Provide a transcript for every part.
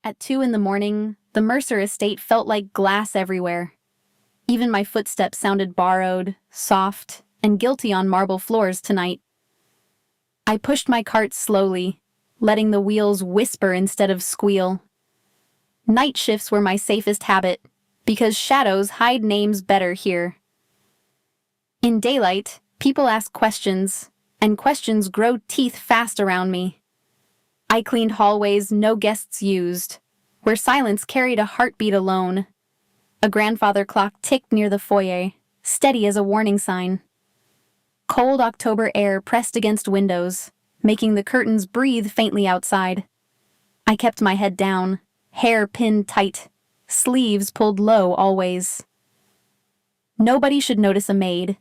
At 2 in the morning, the Mercer estate felt like glass everywhere. Even my footsteps sounded borrowed, soft, and guilty on marble floors tonight. I pushed my cart slowly, letting the wheels whisper instead of squeal. Night shifts were my safest habit, because shadows hide names better here. In daylight, people ask questions, and questions grow teeth fast around me. I cleaned hallways no guests used, where silence carried a heartbeat alone. A grandfather clock ticked near the foyer, steady as a warning sign. Cold October air pressed against windows, making the curtains breathe faintly outside. I kept my head down, hair pinned tight, sleeves pulled low always. Nobody should notice a maid,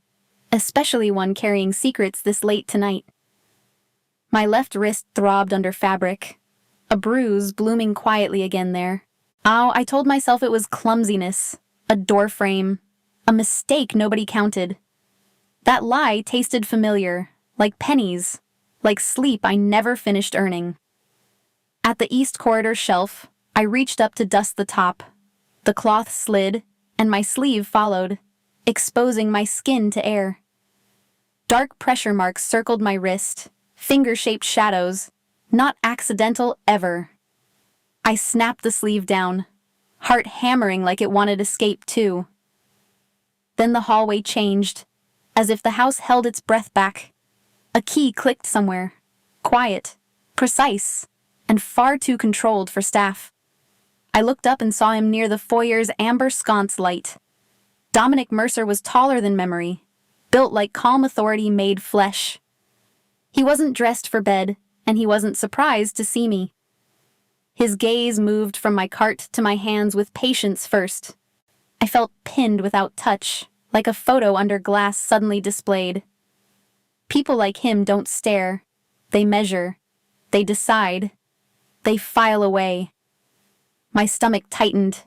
especially one carrying secrets this late tonight. My left wrist throbbed under fabric, a bruise blooming quietly again there. I told myself it was clumsiness, a doorframe, a mistake nobody counted. That lie tasted familiar, like pennies, like sleep I never finished earning. At the east corridor shelf, I reached up to dust the top. The cloth slid, and my sleeve followed, exposing my skin to air. Dark pressure marks circled my wrist, finger-shaped shadows, not accidental ever. I snapped the sleeve down, heart hammering like it wanted escape too. Then the hallway changed, as if the house held its breath back. A key clicked somewhere, quiet, precise, and far too controlled for staff. I looked up and saw him near the foyer's amber sconce light. Dominic Mercer was taller than memory, built like calm authority made flesh. He wasn't dressed for bed, and he wasn't surprised to see me. His gaze moved from my cart to my hands with patience first. I felt pinned without touch, like a photo under glass suddenly displayed. People like him don't stare. They measure. They decide. They file away. My stomach tightened,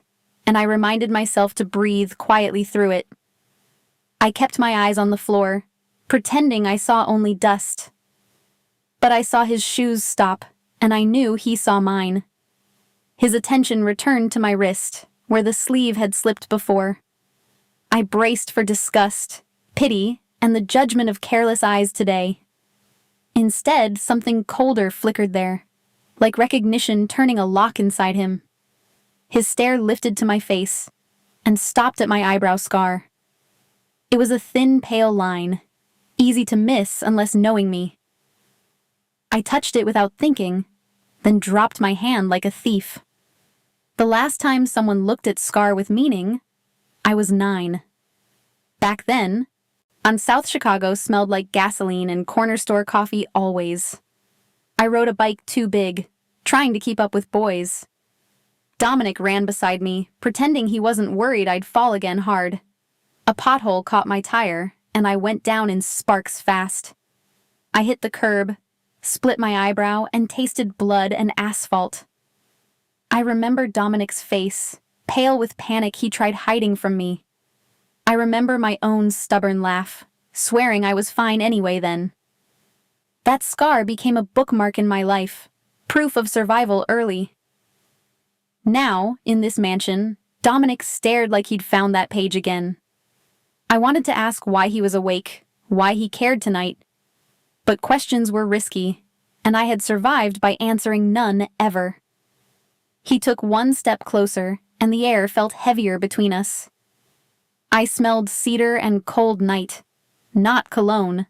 and I reminded myself to breathe quietly through it. I kept my eyes on the floor, pretending I saw only dust. But I saw his shoes stop, and I knew he saw mine. His attention returned to my wrist, where the sleeve had slipped before. I braced for disgust, pity, and the judgment of careless eyes today. Instead, something colder flickered there, like recognition turning a lock inside him. His stare lifted to my face, and stopped at my eyebrow scar. It was a thin, pale line, easy to miss unless knowing me. I touched it without thinking, then dropped my hand like a thief. The last time someone looked at Scar with meaning, I was 9. Back then, on South Chicago smelled like gasoline and corner store coffee always. I rode a bike too big, trying to keep up with boys. Dominic ran beside me, pretending he wasn't worried I'd fall again hard. A pothole caught my tire, and I went down in sparks fast. I hit the curb, split my eyebrow, and tasted blood and asphalt. I remember Dominic's face, pale with panic he tried hiding from me. I remember my own stubborn laugh, swearing I was fine anyway then. That scar became a bookmark in my life, proof of survival early. Now, in this mansion, Dominic stared like he'd found that page again. I wanted to ask why he was awake, why he cared tonight. But questions were risky, and I had survived by answering none ever. He took one step closer, and the air felt heavier between us. I smelled cedar and cold night, not cologne,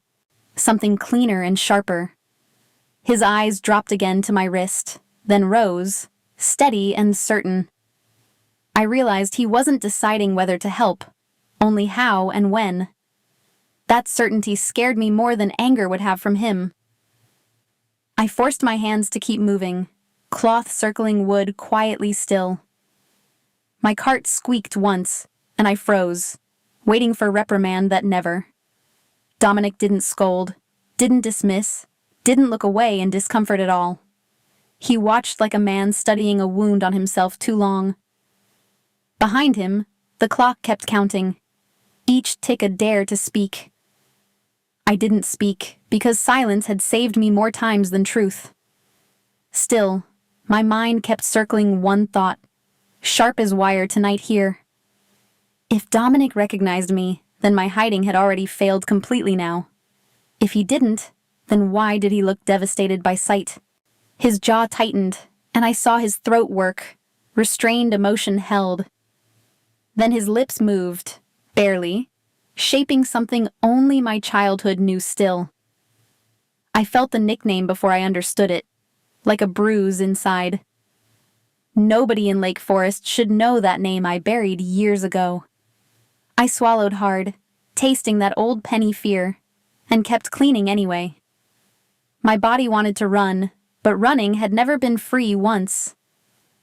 something cleaner and sharper. His eyes dropped again to my wrist, then rose, steady and certain. I realized he wasn't deciding whether to help, only how and when. That certainty scared me more than anger would have from him. I forced my hands to keep moving, cloth circling wood quietly still. My cart squeaked once, and I froze, waiting for reprimand that never. Dominic didn't scold, didn't dismiss, didn't look away in discomfort at all. He watched like a man studying a wound on himself too long. Behind him, the clock kept counting, each tick a dare to speak. I didn't speak, because silence had saved me more times than truth. Still, My mind kept circling one thought, sharp as wire tonight here. If Dominic recognized me, then my hiding had already failed completely now. If he didn't, then why did he look devastated by sight? His jaw tightened, and I saw his throat work, restrained emotion held. Then his lips moved, barely, shaping something only my childhood knew still. I felt the nickname before I understood it, like a bruise inside. Nobody in Lake Forest should know that name I buried years ago. I swallowed hard, tasting that old penny fear, and kept cleaning anyway. My body wanted to run, but running had never been free once.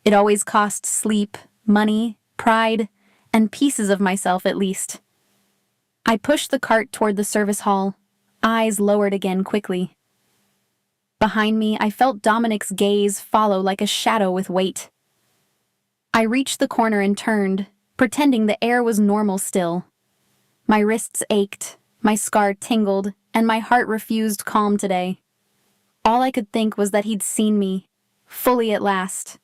It always cost sleep, money, pride, and pieces of myself at least. I pushed the cart toward the service hall, eyes lowered again quickly. Behind me, I felt Dominic's gaze follow like a shadow with weight. I reached the corner and turned, pretending the air was normal still. My wrists ached, my scar tingled, and my heart refused calm today. All I could think was that he'd seen me, fully at last.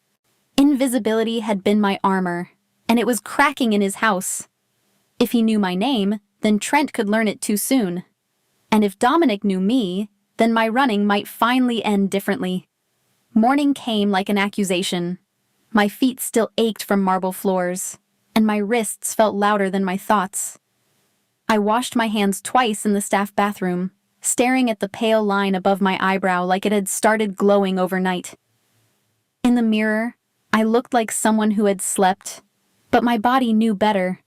Invisibility had been my armor, and it was cracking in his house. If he knew my name, then Trent could learn it too soon. And if Dominic knew me, then my running might finally end differently. Morning came like an accusation. My feet still ached from marble floors, and my wrists felt louder than my thoughts. I washed my hands twice in the staff bathroom, staring at the pale line above my eyebrow like it had started glowing overnight. In the mirror, I looked like someone who had slept, but my body knew better.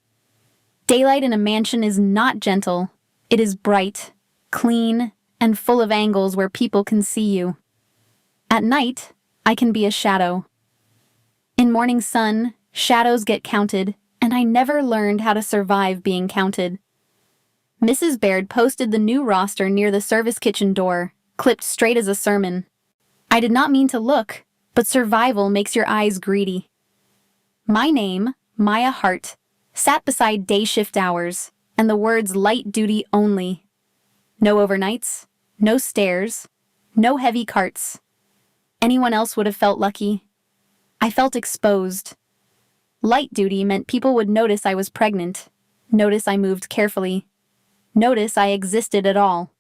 Daylight in a mansion is not gentle. It is bright, clean, and full of angles where people can see you. At night, I can be a shadow. In morning sun, shadows get counted, and I never learned how to survive being counted. Mrs. Baird posted the new roster near the service kitchen door, clipped straight as a sermon. I did not mean to look, but survival makes your eyes greedy. My name, Maya Hart, sat beside day shift hours, and the words light duty only. No overnights, no stairs, no heavy carts. Anyone else would have felt lucky. I felt exposed. Light duty meant people would notice I was pregnant, notice I moved carefully, notice I existed at all.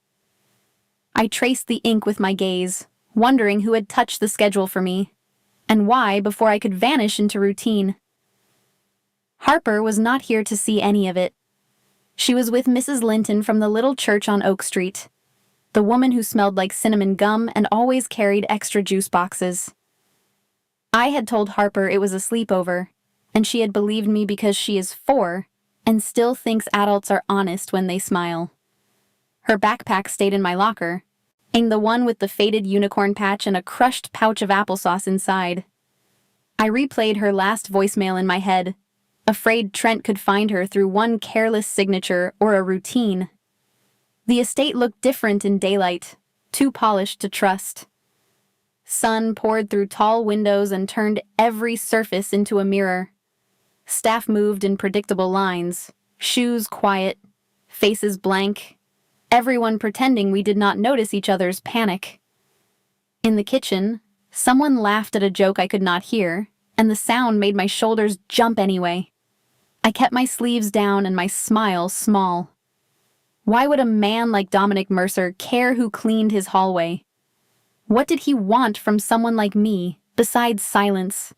I traced the ink with my gaze, wondering who had touched the schedule for me, and why before I could vanish into routine. Harper was not here to see any of it. She was with Mrs. Linton from the little church on Oak Street, the woman who smelled like cinnamon gum and always carried extra juice boxes. I had told Harper it was a sleepover, and she had believed me because she is 4 and still thinks adults are honest when they smile. Her backpack stayed in my locker, and the one with the faded unicorn patch and a crushed pouch of applesauce inside. I replayed her last voicemail in my head, afraid Trent could find her through one careless signature or a routine. The estate looked different in daylight, too polished to trust. Sun poured through tall windows and turned every surface into a mirror. Staff moved in predictable lines, shoes quiet, faces blank, everyone pretending we did not notice each other's panic. In the kitchen, someone laughed at a joke I could not hear, and the sound made my shoulders jump anyway. I kept my sleeves down and my smile small. Why would a man like Dominic Mercer care who cleaned his hallway? What did he want from someone like me, besides silence?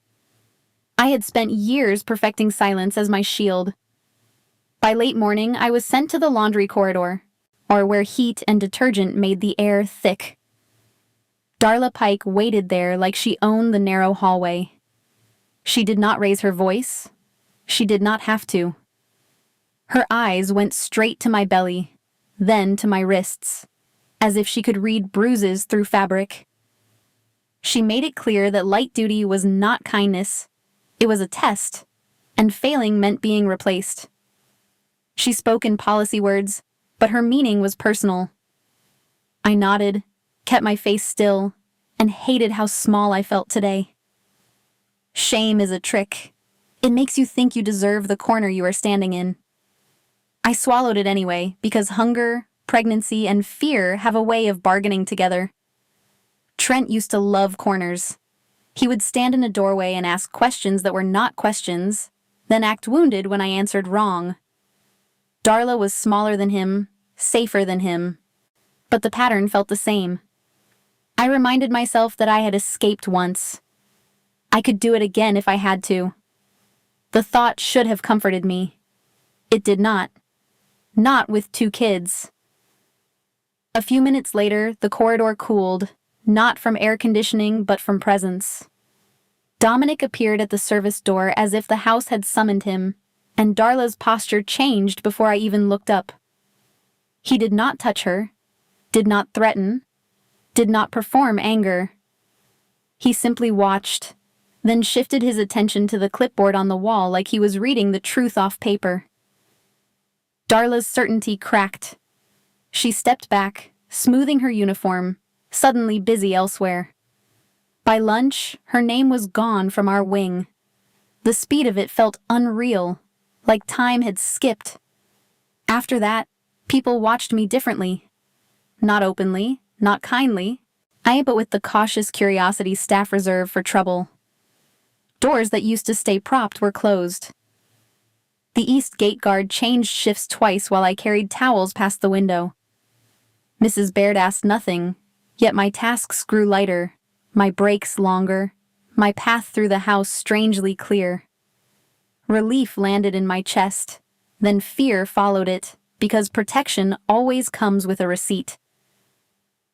I had spent years perfecting silence as my shield. By late morning, I was sent to the laundry corridor, or where heat and detergent made the air thick. Darla Pike waited there like she owned the narrow hallway. She did not raise her voice. She did not have to. Her eyes went straight to my belly, then to my wrists, as if she could read bruises through fabric. She made it clear that light duty was not kindness. It was a test, and failing meant being replaced. She spoke in policy words, but her meaning was personal. I nodded, kept my face still, and hated how small I felt today. Shame is a trick. It makes you think you deserve the corner you are standing in. I swallowed it anyway, because hunger, pregnancy, and fear have a way of bargaining together. Trent used to love corners. He would stand in a doorway and ask questions that were not questions, then act wounded when I answered wrong. Darla was smaller than him, safer than him, but the pattern felt the same. I reminded myself that I had escaped once. I could do it again if I had to. The thought should have comforted me. It did not. Not with 2 kids. A few minutes later, the corridor cooled, not from air conditioning but from presence. Dominic appeared at the service door as if the house had summoned him, and Darla's posture changed before I even looked up. He did not touch her, did not threaten, did not perform anger. He simply watched, then shifted his attention to the clipboard on the wall like he was reading the truth off paper. Darla's certainty cracked. She stepped back, smoothing her uniform, suddenly busy elsewhere. By lunch, her name was gone from our wing. The speed of it felt unreal, like time had skipped. After that, people watched me differently. Not openly, not kindly, but with the cautious curiosity staff reserve for trouble. Doors that used to stay propped were closed. The east gate guard changed shifts twice while I carried towels past the window. Mrs. Baird asked nothing, yet my tasks grew lighter, my breaks longer, my path through the house strangely clear. Relief landed in my chest, then fear followed it, because protection always comes with a receipt.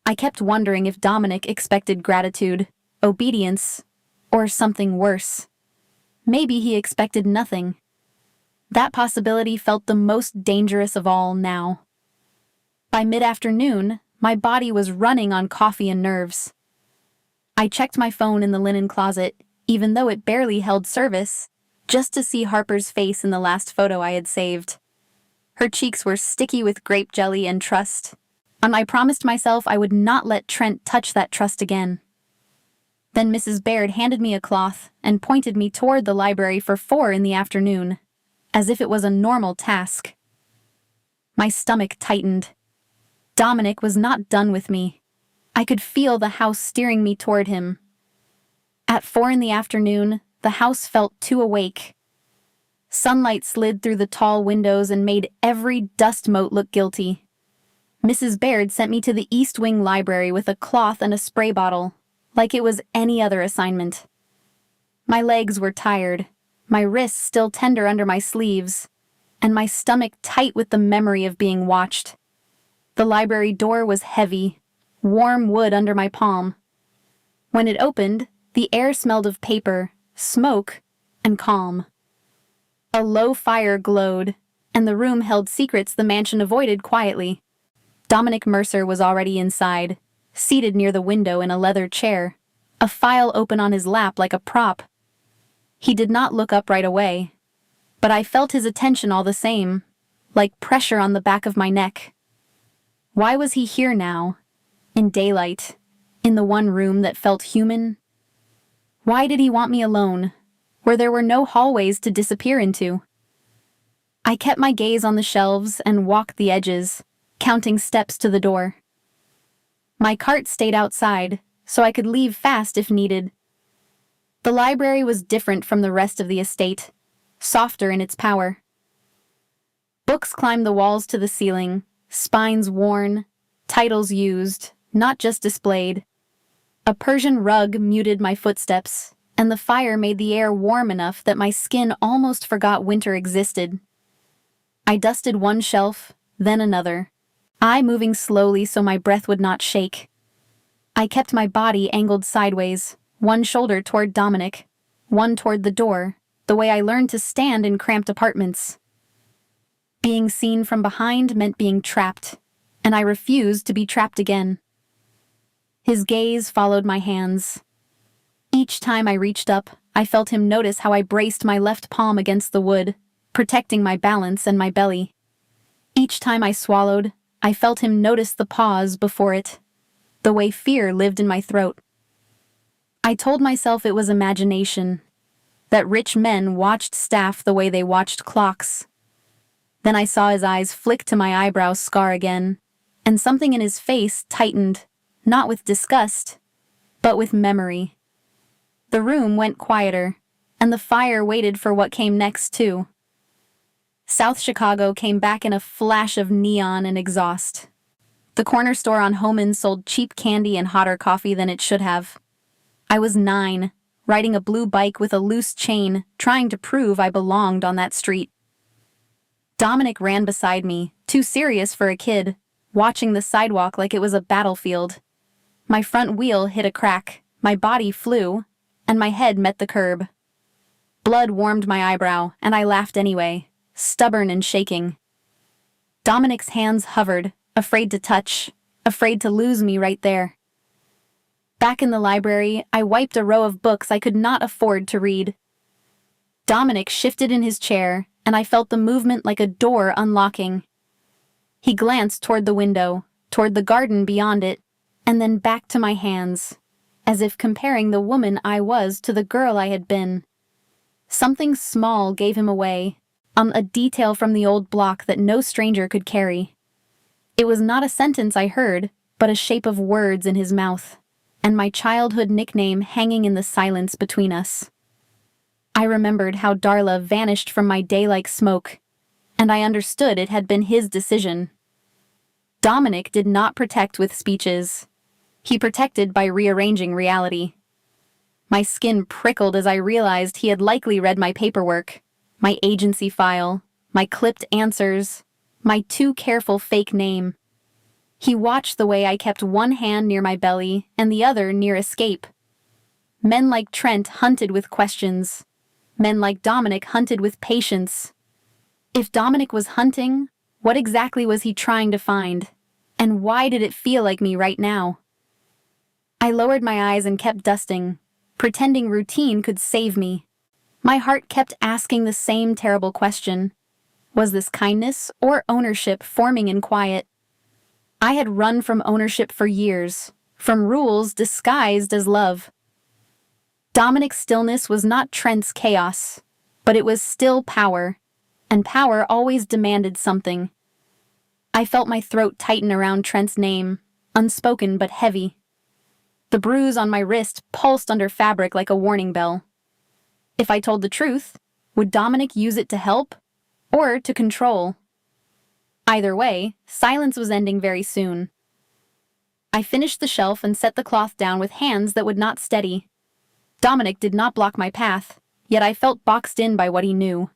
I kept wondering if Dominic expected gratitude, obedience, or something worse. Maybe he expected nothing. That possibility felt the most dangerous of all now. By mid-afternoon, my body was running on coffee and nerves. I checked my phone in the linen closet, even though it barely held service, just to see Harper's face in the last photo I had saved. Her cheeks were sticky with grape jelly and trust, and I promised myself I would not let Trent touch that trust again. Then Mrs. Baird handed me a cloth and pointed me toward the library for 4 in the afternoon, as if it was a normal task. My stomach tightened. Dominic was not done with me. I could feel the house steering me toward him. At 4 in the afternoon, the house felt too awake. Sunlight slid through the tall windows and made every dust mote look guilty. Mrs. Baird sent me to the East Wing library with a cloth and a spray bottle, like it was any other assignment. My legs were tired, my wrists still tender under my sleeves, and my stomach tight with the memory of being watched. The library door was heavy, warm wood under my palm. When it opened, the air smelled of paper, smoke, and calm. A low fire glowed, and the room held secrets the mansion avoided quietly. Dominic Mercer was already inside, seated near the window in a leather chair, a file open on his lap like a prop. He did not look up right away, but I felt his attention all the same, like pressure on the back of my neck. Why was he here now, in daylight, in the one room that felt human? Why did he want me alone, where there were no hallways to disappear into? I kept my gaze on the shelves and walked the edges, counting steps to the door. My cart stayed outside, so I could leave fast if needed. The library was different from the rest of the estate, softer in its power. Books climbed the walls to the ceiling, spines worn, titles used, not just displayed. A Persian rug muted my footsteps, and the fire made the air warm enough that my skin almost forgot winter existed. I dusted one shelf, then another, I moving slowly so my breath would not shake. I kept my body angled sideways, one shoulder toward Dominic, one toward the door, the way I learned to stand in cramped apartments. Being seen from behind meant being trapped, and I refused to be trapped again. His gaze followed my hands. Each time I reached up, I felt him notice how I braced my left palm against the wood, protecting my balance and my belly. Each time I swallowed, I felt him notice the pause before it, the way fear lived in my throat. I told myself it was imagination, that rich men watched staff the way they watched clocks. Then I saw his eyes flick to my eyebrow scar again, and something in his face tightened, not with disgust, but with memory. The room went quieter, and the fire waited for what came next, too. South Chicago came back in a flash of neon and exhaust. The corner store on Homan sold cheap candy and hotter coffee than it should have. I was 9, riding a blue bike with a loose chain, trying to prove I belonged on that street. Dominic ran beside me, too serious for a kid, watching the sidewalk like it was a battlefield. My front wheel hit a crack, my body flew, and my head met the curb. Blood warmed my eyebrow, and I laughed anyway, stubborn and shaking. Dominic's hands hovered, afraid to touch, afraid to lose me right there. Back in the library, I wiped a row of books I could not afford to read. Dominic shifted in his chair, and I felt the movement like a door unlocking. He glanced toward the window, toward the garden beyond it, and then back to my hands, as if comparing the woman I was to the girl I had been. Something small gave him away, a detail from the old block that no stranger could carry. It was not a sentence I heard, but a shape of words in his mouth, and my childhood nickname hanging in the silence between us. I remembered how Darla vanished from my day like smoke, and I understood it had been his decision. Dominic did not protect with speeches. He protected by rearranging reality. My skin prickled as I realized he had likely read my paperwork, my agency file, my clipped answers, my too careful fake name. He watched the way I kept one hand near my belly and the other near escape. Men like Trent hunted with questions. Men like Dominic hunted with patience. If Dominic was hunting, what exactly was he trying to find? And why did it feel like me right now? I lowered my eyes and kept dusting, pretending routine could save me. My heart kept asking the same terrible question. Was this kindness or ownership forming in quiet? I had run from ownership for years, from rules disguised as love. Dominic's stillness was not Trent's chaos, but it was still power, and power always demanded something. I felt my throat tighten around Trent's name, unspoken but heavy. The bruise on my wrist pulsed under fabric like a warning bell. If I told the truth, would Dominic use it to help? Or to control? Either way, silence was ending very soon. I finished the shelf and set the cloth down with hands that would not steady. Dominic did not block my path, yet I felt boxed in by what he knew.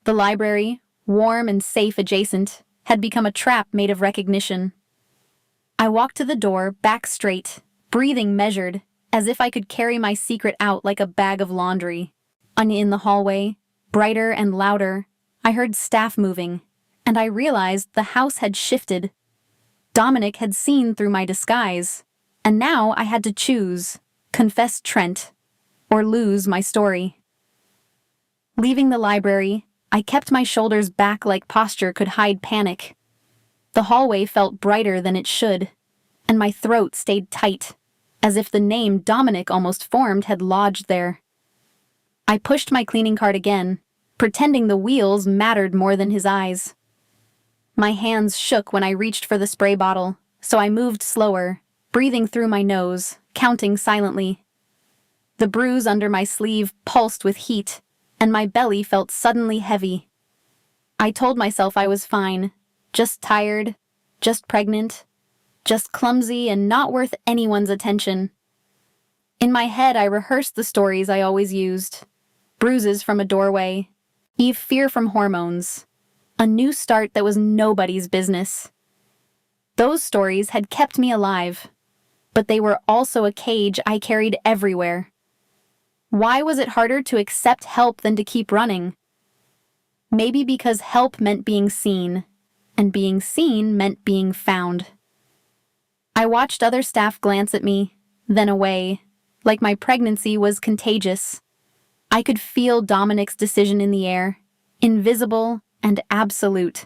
The library, warm and safe adjacent, had become a trap made of recognition. I walked to the door, back straight, breathing measured, as if I could carry my secret out like a bag of laundry. In the hallway, brighter and louder, I heard staff moving, and I realized the house had shifted. Dominic had seen through my disguise, and now I had to choose, confess Trent, or lose my story. Leaving the library, I kept my shoulders back like posture could hide panic. The hallway felt brighter than it should, and my throat stayed tight, as if the name Dominic almost formed had lodged there. I pushed my cleaning cart again, pretending the wheels mattered more than his eyes. My hands shook when I reached for the spray bottle, so I moved slower, breathing through my nose, counting silently. The bruise under my sleeve pulsed with heat, and my belly felt suddenly heavy. I told myself I was fine, just tired, just pregnant, just clumsy and not worth anyone's attention. In my head, I rehearsed the stories I always used. Bruises from a doorway, fear from hormones, a new start that was nobody's business. Those stories had kept me alive, but they were also a cage I carried everywhere. Why was it harder to accept help than to keep running? Maybe because help meant being seen, and being seen meant being found. I watched other staff glance at me, then away, like my pregnancy was contagious. I could feel Dominic's decision in the air, invisible and absolute.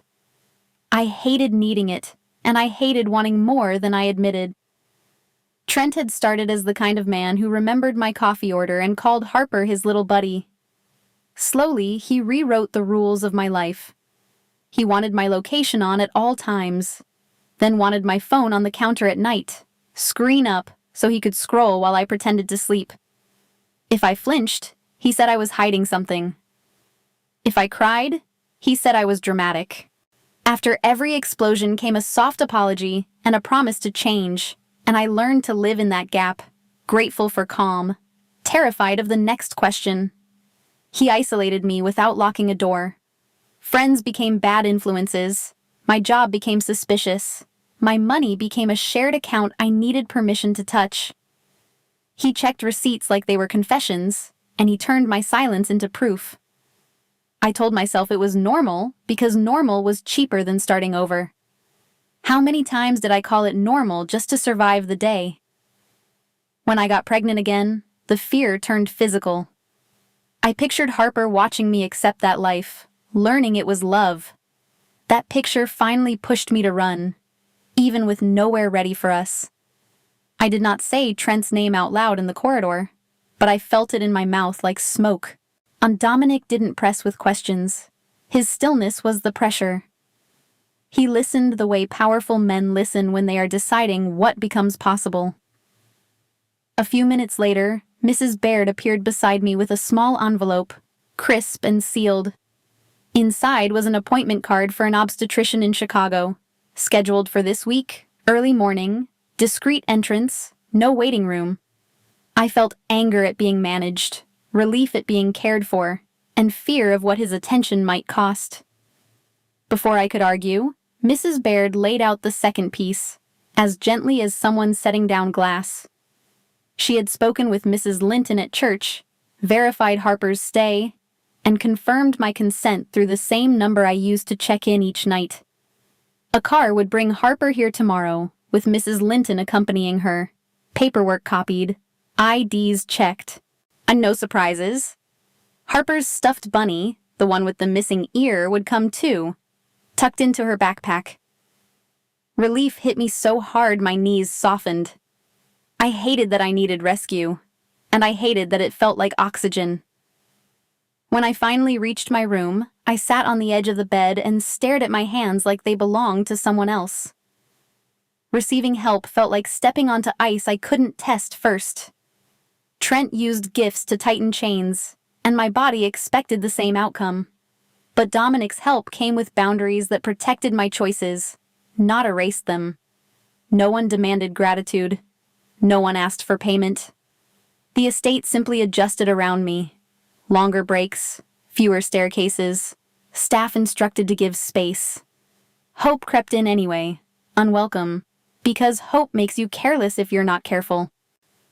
I hated needing it, and I hated wanting more than I admitted. Trent had started as the kind of man who remembered my coffee order and called Harper his little buddy. Slowly, he rewrote the rules of my life. He wanted my location on at all times, then wanted my phone on the counter at night, screen up so he could scroll while I pretended to sleep. If I flinched, he said I was hiding something. If I cried, he said I was dramatic. After every explosion came a soft apology and a promise to change, and I learned to live in that gap, grateful for calm, terrified of the next question. He isolated me without locking a door. Friends became bad influences. My job became suspicious. My money became a shared account I needed permission to touch. He checked receipts like they were confessions, and he turned my silence into proof. I told myself it was normal because normal was cheaper than starting over. How many times did I call it normal just to survive the day? When I got pregnant again, the fear turned physical. I pictured Harper watching me accept that life, learning it was love. That picture finally pushed me to run, even with nowhere ready for us. I did not say Trent's name out loud in the corridor, but I felt it in my mouth like smoke. Dominic didn't press with questions. His stillness was the pressure. He listened the way powerful men listen when they are deciding what becomes possible. A few minutes later, Mrs. Baird appeared beside me with a small envelope, crisp and sealed. Inside was an appointment card for an obstetrician in Chicago, scheduled for this week, early morning, discreet entrance, no waiting room. I felt anger at being managed, relief at being cared for, and fear of what his attention might cost. Before I could argue, Mrs. Baird laid out the second piece, as gently as someone setting down glass. She had spoken with Mrs. Linton at church, verified Harper's stay, and confirmed my consent through the same number I used to check in each night. A car would bring Harper here tomorrow, with Mrs. Linton accompanying her, paperwork copied, IDs checked, and no surprises. Harper's stuffed bunny, the one with the missing ear, would come too, tucked into her backpack. Relief hit me so hard my knees softened. I hated that I needed rescue, and I hated that it felt like oxygen. When I finally reached my room, I sat on the edge of the bed and stared at my hands like they belonged to someone else. Receiving help felt like stepping onto ice I couldn't test first. Trent used gifts to tighten chains, and my body expected the same outcome. But Dominic's help came with boundaries that protected my choices, not erased them. No one demanded gratitude. No one asked for payment. The estate simply adjusted around me. Longer breaks, fewer staircases, staff instructed to give space. Hope crept in anyway, unwelcome, because hope makes you careless if you're not careful.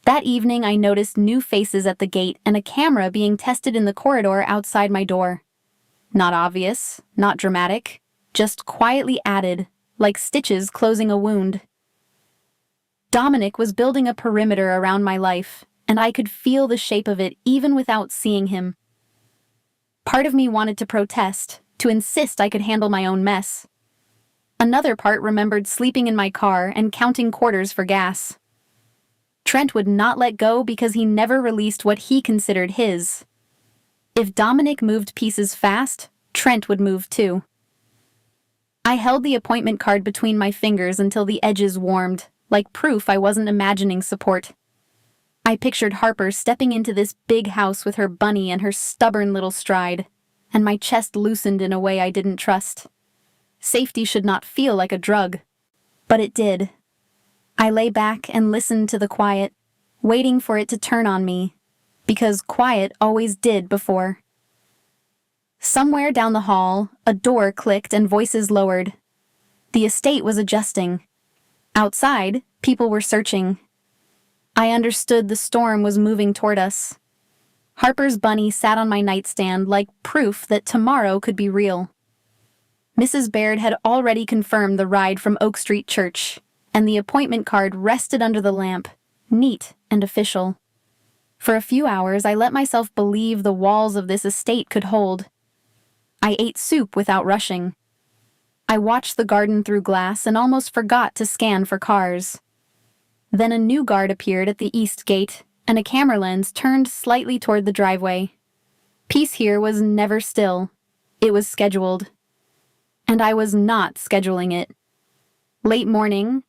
That evening I noticed new faces at the gate and a camera being tested in the corridor outside my door. Not obvious, not dramatic, just quietly added, like stitches closing a wound. Dominic was building a perimeter around my life, and I could feel the shape of it even without seeing him. Part of me wanted to protest, to insist I could handle my own mess. Another part remembered sleeping in my car and counting quarters for gas. Trent would not let go because he never released what he considered his. If Dominic moved pieces fast, Trent would move too. I held the appointment card between my fingers until the edges warmed, like proof I wasn't imagining support. I pictured Harper stepping into this big house with her bunny and her stubborn little stride, and my chest loosened in a way I didn't trust. Safety should not feel like a drug, but it did. I lay back and listened to the quiet, waiting for it to turn on me, because quiet always did before. Somewhere down the hall, a door clicked and voices lowered. The estate was adjusting. Outside, people were searching. I understood the storm was moving toward us. Harper's bunny sat on my nightstand like proof that tomorrow could be real. Mrs. Baird had already confirmed the ride from Oak Street Church, and the appointment card rested under the lamp, neat and official. For a few hours, I let myself believe the walls of this estate could hold. I ate soup without rushing. I watched the garden through glass and almost forgot to scan for cars. Then a new guard appeared at the east gate, and a camera lens turned slightly toward the driveway. Peace here was never still. It was scheduled. And I was not scheduling it. Late morning,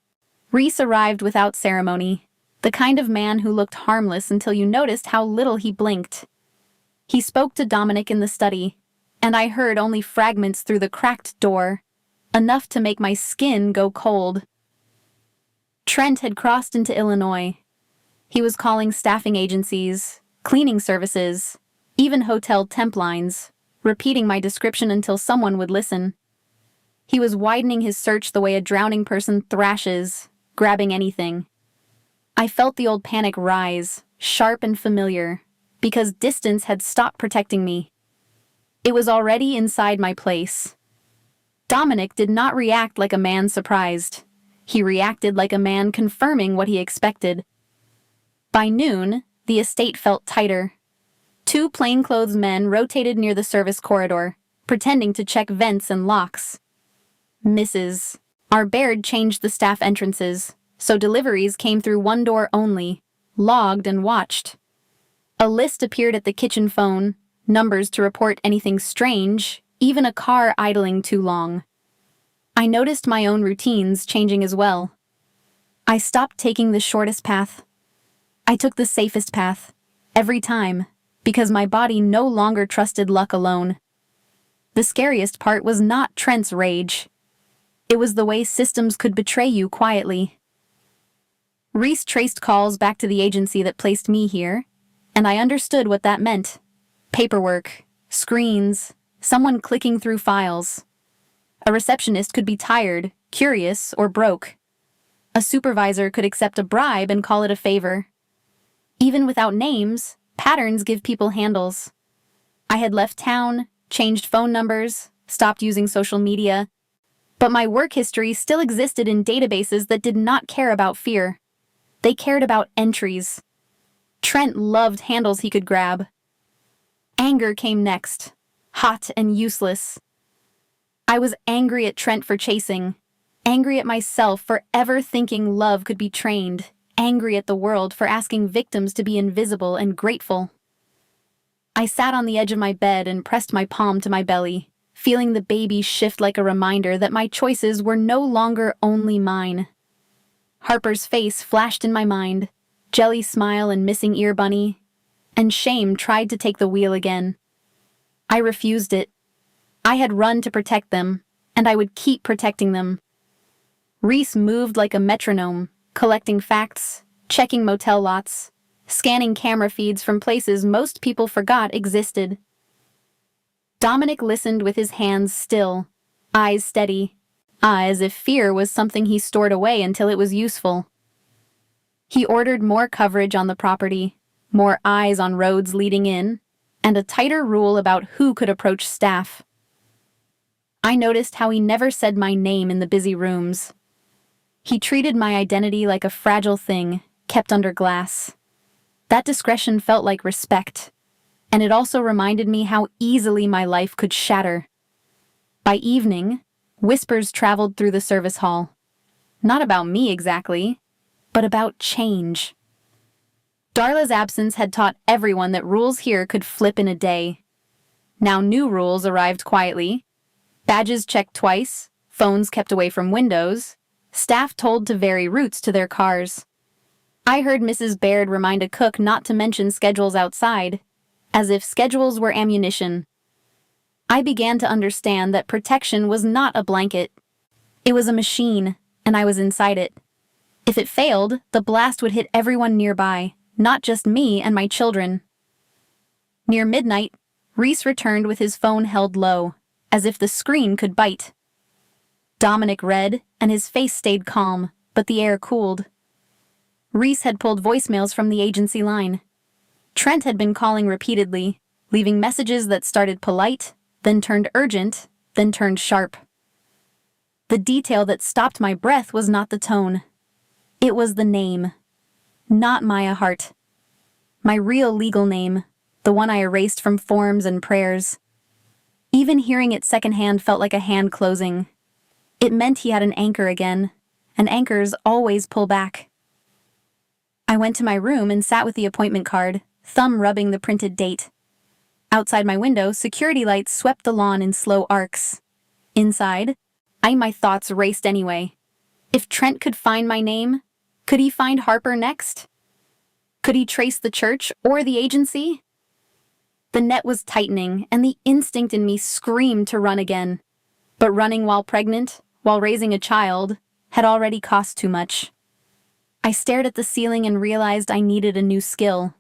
Reese arrived without ceremony. The kind of man who looked harmless until you noticed how little he blinked. He spoke to Dominic in the study, and I heard only fragments through the cracked door, enough to make my skin go cold. Trent had crossed into Illinois. He was calling staffing agencies, cleaning services, even hotel temp lines, repeating my description until someone would listen. He was widening his search the way a drowning person thrashes, grabbing anything. I felt the old panic rise, sharp and familiar, because distance had stopped protecting me. It was already inside my place. Dominic did not react like a man surprised. He reacted like a man confirming what he expected. By noon, the estate felt tighter. 2 plainclothes men rotated near the service corridor, pretending to check vents and locks. Mrs. Our Baird changed the staff entrances, so deliveries came through one door only, logged and watched. A list appeared at the kitchen phone, numbers to report anything strange, even a car idling too long. I noticed my own routines changing as well. I stopped taking the shortest path. I took the safest path, every time, because my body no longer trusted luck alone. The scariest part was not Trent's rage. It was the way systems could betray you quietly. Reese traced calls back to the agency that placed me here, and I understood what that meant. Paperwork, screens, someone clicking through files. A receptionist could be tired, curious, or broke. A supervisor could accept a bribe and call it a favor. Even without names, patterns give people handles. I had left town, changed phone numbers, stopped using social media, but my work history still existed in databases that did not care about fear. They cared about entries. Trent loved handles he could grab. Anger came next, hot and useless. I was angry at Trent for chasing, angry at myself for ever thinking love could be trained, angry at the world for asking victims to be invisible and grateful. I sat on the edge of my bed and pressed my palm to my belly, feeling the baby shift like a reminder that my choices were no longer only mine. Harper's face flashed in my mind, Jelly's smile and missing ear bunny, and shame tried to take the wheel again. I refused it. I had run to protect them, and I would keep protecting them. Reese moved like a metronome, collecting facts, checking motel lots, scanning camera feeds from places most people forgot existed. Dominic listened with his hands still, eyes steady, as if fear was something he stored away until it was useful. He ordered more coverage on the property, more eyes on roads leading in, and a tighter rule about who could approach staff. I noticed how he never said my name in the busy rooms. He treated my identity like a fragile thing, kept under glass. That discretion felt like respect, and it also reminded me how easily my life could shatter. By evening, whispers traveled through the service hall. Not about me exactly, but about change. Darla's absence had taught everyone that rules here could flip in a day. Now new rules arrived quietly. Badges checked twice, phones kept away from windows, staff told to vary routes to their cars. I heard Mrs. Baird remind a cook not to mention schedules outside, as if schedules were ammunition. I began to understand that protection was not a blanket. It was a machine, and I was inside it. If it failed, the blast would hit everyone nearby, not just me and my children. Near midnight, Reese returned with his phone held low, as if the screen could bite. Dominic read, and his face stayed calm, but the air cooled. Reese had pulled voicemails from the agency line. Trent had been calling repeatedly, leaving messages that started polite, then turned urgent, then turned sharp. The detail that stopped my breath was not the tone. It was the name. Not Maya Hart. My real legal name, the one I erased from forms and prayers. Even hearing it secondhand felt like a hand closing. It meant he had an anchor again, and anchors always pull back. I went to my room and sat with the appointment card, thumb rubbing the printed date. Outside my window, security lights swept the lawn in slow arcs. Inside, my thoughts raced anyway. If Trent could find my name, Could he find Harper next? Could he trace the church or the agency? The net was tightening, and the instinct in me screamed to run again. But running while pregnant, while raising a child, had already cost too much. I stared at the ceiling and realized I needed a new skill.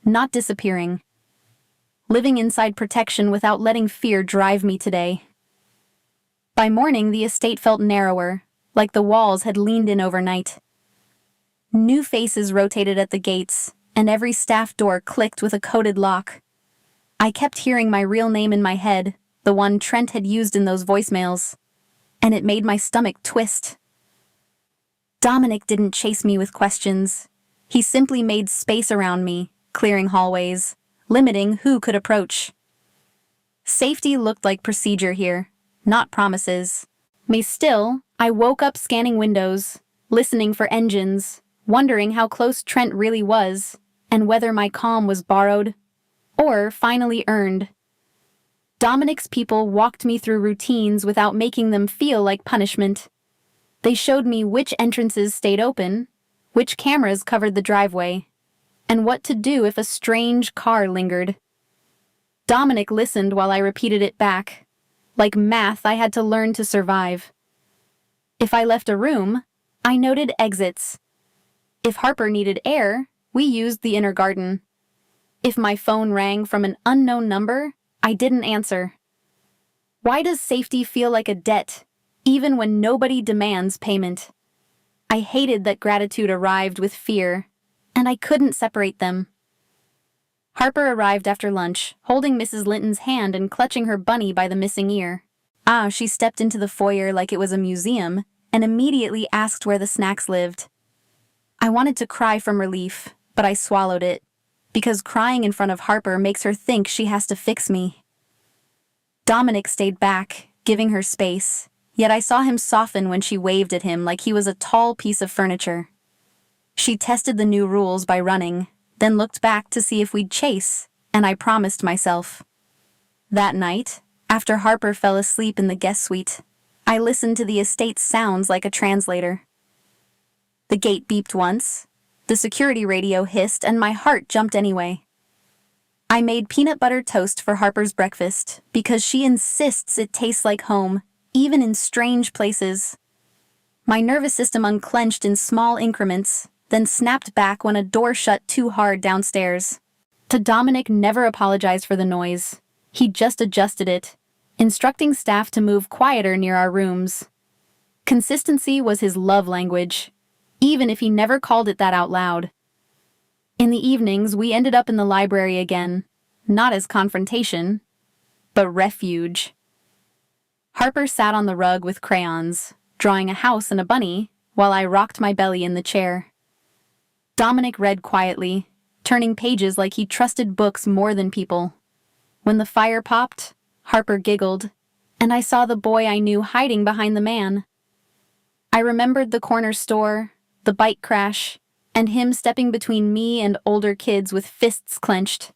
Not disappearing. Living inside protection without letting fear drive me today. By morning, the estate felt narrower, like the walls had leaned in overnight. New faces rotated at the gates, and every staff door clicked with a coded lock. I kept hearing my real name in my head, the one Trent had used in those voicemails, and it made my stomach twist. Dominic didn't chase me with questions. He simply made space around me, clearing hallways, limiting who could approach. Safety looked like procedure here, not promises. Still, I woke up scanning windows, listening for engines, wondering how close Trent really was, and whether my calm was borrowed or finally earned. Dominic's people walked me through routines without making them feel like punishment. They showed me which entrances stayed open, which cameras covered the driveway, and what to do if a strange car lingered. Dominic listened while I repeated it back. Like math, I had to learn to survive. If I left a room, I noted exits. If Harper needed air, we used the inner garden. If my phone rang from an unknown number, I didn't answer. Why does safety feel like a debt, even when nobody demands payment? I hated that gratitude arrived with fear, and I couldn't separate them. Harper arrived after lunch, holding Mrs. Linton's hand and clutching her bunny by the missing ear. She stepped into the foyer like it was a museum and immediately asked where the snacks lived. I wanted to cry from relief, but I swallowed it, because crying in front of Harper makes her think she has to fix me. Dominic stayed back, giving her space, yet I saw him soften when she waved at him like he was a tall piece of furniture. She tested the new rules by running, then looked back to see if we'd chase, and I promised myself. That night, after Harper fell asleep in the guest suite, I listened to the estate's sounds like a translator. The gate beeped once, the security radio hissed, and my heart jumped anyway. I made peanut butter toast for Harper's breakfast because she insists it tastes like home, even in strange places. My nervous system unclenched in small increments, then snapped back when a door shut too hard downstairs. Dominic never apologized for the noise. He just adjusted it, instructing staff to move quieter near our rooms. Consistency was his love language, even if he never called it that out loud. In the evenings, we ended up in the library again, not as confrontation, but refuge. Harper sat on the rug with crayons, drawing a house and a bunny, while I rocked my belly in the chair. Dominic read quietly, turning pages like he trusted books more than people. When the fire popped, Harper giggled, and I saw the boy I knew hiding behind the man. I remembered the corner store, the bike crash, and him stepping between me and older kids with fists clenched.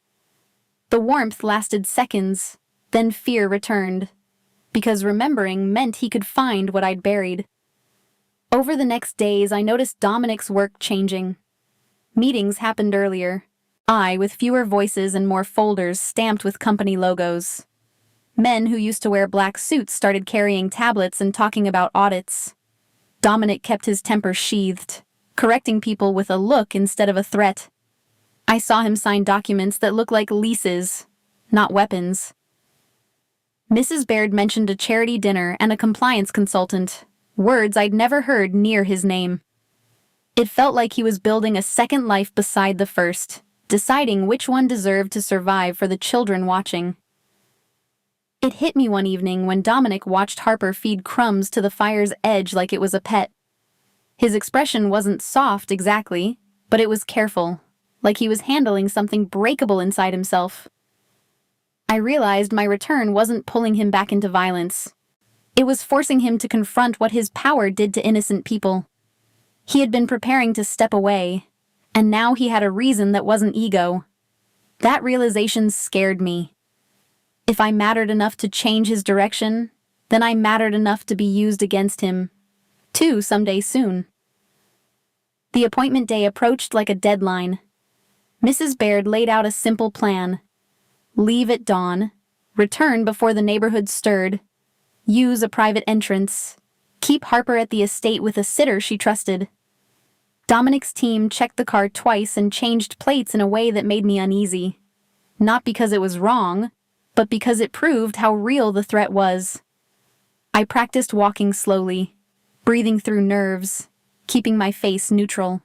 The warmth lasted seconds, then fear returned, because remembering meant he could find what I'd buried. Over the next days, I noticed Dominic's work changing. Meetings happened earlier, with fewer voices and more folders stamped with company logos. Men who used to wear black suits started carrying tablets and talking about audits. Dominic kept his temper sheathed, correcting people with a look instead of a threat. I saw him sign documents that looked like leases, not weapons. Mrs. Baird mentioned a charity dinner and a compliance consultant, words I'd never heard near his name. It felt like he was building a second life beside the first, deciding which one deserved to survive for the children watching. It hit me one evening when Dominic watched Harper feed crumbs to the fire's edge like it was a pet. His expression wasn't soft exactly, but it was careful, like he was handling something breakable inside himself. I realized my return wasn't pulling him back into violence. It was forcing him to confront what his power did to innocent people. He had been preparing to step away, and now he had a reason that wasn't ego. That realization scared me. If I mattered enough to change his direction, then I mattered enough to be used against him, too, someday soon. The appointment day approached like a deadline. Mrs. Baird laid out a simple plan. Leave at dawn, return before the neighborhood stirred, use a private entrance, keep Harper at the estate with a sitter she trusted. Dominic's team checked the car twice and changed plates in a way that made me uneasy. Not because it was wrong, but because it proved how real the threat was. I practiced walking slowly, breathing through nerves, keeping my face neutral.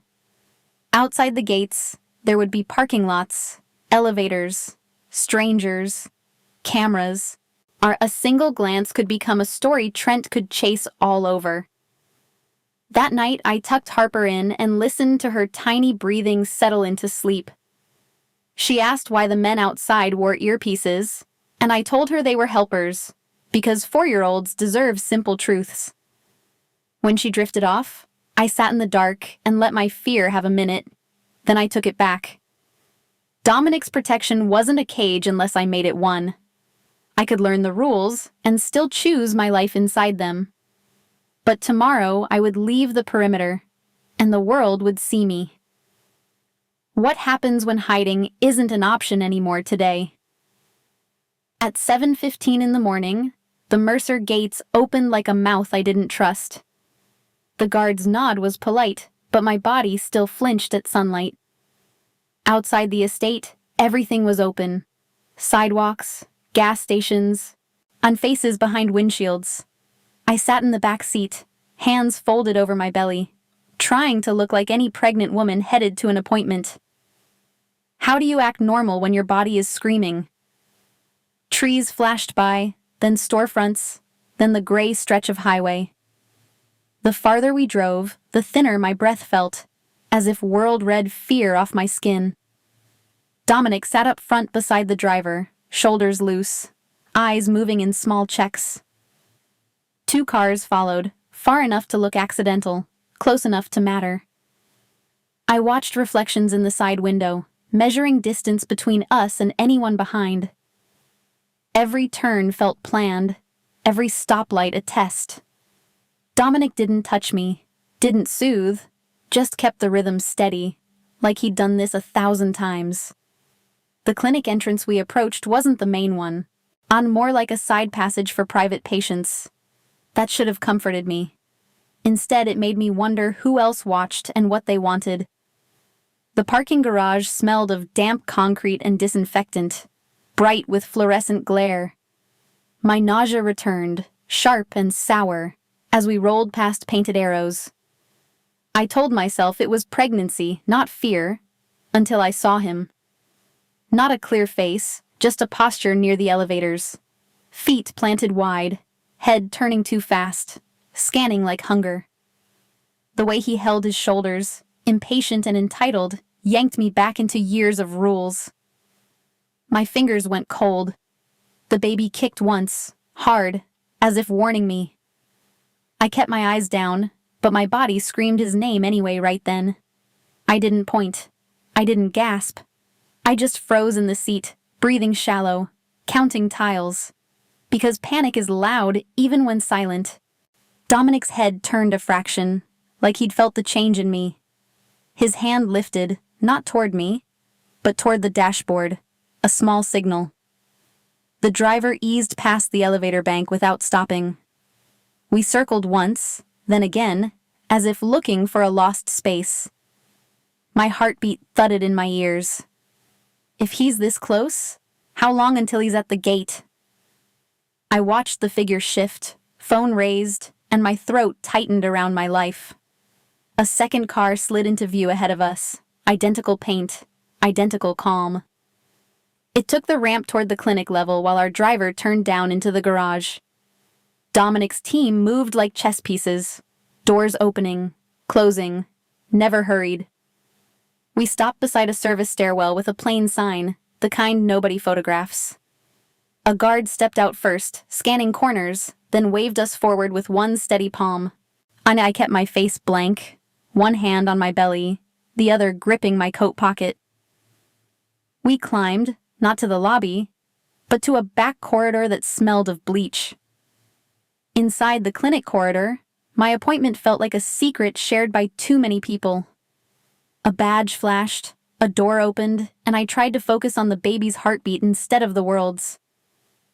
Outside the gates, there would be parking lots, elevators, strangers, cameras. A single glance could become a story Trent could chase all over. That night, I tucked Harper in and listened to her tiny breathing settle into sleep. She asked why the men outside wore earpieces, and I told her they were helpers, because 4-year-olds deserve simple truths. When she drifted off, I sat in the dark and let my fear have a minute. Then I took it back. Dominic's protection wasn't a cage unless I made it one. I could learn the rules and still choose my life inside them. But tomorrow I would leave the perimeter, and the world would see me. What happens when hiding isn't an option anymore today? At 7:15 in the morning, the Mercer gates opened like a mouth I didn't trust. The guard's nod was polite, but my body still flinched at sunlight. Outside the estate, everything was open. Sidewalks, gas stations, and faces behind windshields. I sat in the back seat, hands folded over my belly, trying to look like any pregnant woman headed to an appointment. How do you act normal when your body is screaming? Trees flashed by, then storefronts, then the gray stretch of highway. The farther we drove, the thinner my breath felt, as if world read fear off my skin. Dominic sat up front beside the driver, shoulders loose, eyes moving in small checks. 2 cars followed, far enough to look accidental, close enough to matter. I watched reflections in the side window, measuring distance between us and anyone behind. Every turn felt planned, every stoplight a test. Dominic didn't touch me, didn't soothe, just kept the rhythm steady, like he'd done this 1,000 times. The clinic entrance we approached wasn't the main one, on more like a side passage for private patients. That should have comforted me. Instead, it made me wonder who else watched and what they wanted. The parking garage smelled of damp concrete and disinfectant, bright with fluorescent glare. My nausea returned, sharp and sour, as we rolled past painted arrows. I told myself it was pregnancy, not fear, until I saw him. Not a clear face, just a posture near the elevators. Feet planted wide, head turning too fast, scanning like hunger. The way he held his shoulders, impatient and entitled, yanked me back into years of rules. My fingers went cold. The baby kicked once, hard, as if warning me. I kept my eyes down, but my body screamed his name anyway right then. I didn't point. I didn't gasp. I just froze in the seat, breathing shallow, counting tiles. Because panic is loud even when silent. Dominic's head turned a fraction, like he'd felt the change in me. His hand lifted, not toward me, but toward the dashboard, a small signal. The driver eased past the elevator bank without stopping. We circled once, then again, as if looking for a lost space. My heartbeat thudded in my ears. If he's this close, how long until he's at the gate? I watched the figure shift, phone raised, and my throat tightened around my life. A second car slid into view ahead of us, identical paint, identical calm. It took the ramp toward the clinic level while our driver turned down into the garage. Dominic's team moved like chess pieces, doors opening, closing, never hurried. We stopped beside a service stairwell with a plain sign, the kind nobody photographs. A guard stepped out first, scanning corners, then waved us forward with one steady palm. And I kept my face blank, one hand on my belly, the other gripping my coat pocket. We climbed, not to the lobby, but to a back corridor that smelled of bleach. Inside the clinic corridor, my appointment felt like a secret shared by too many people. A badge flashed, a door opened, and I tried to focus on the baby's heartbeat instead of the world's.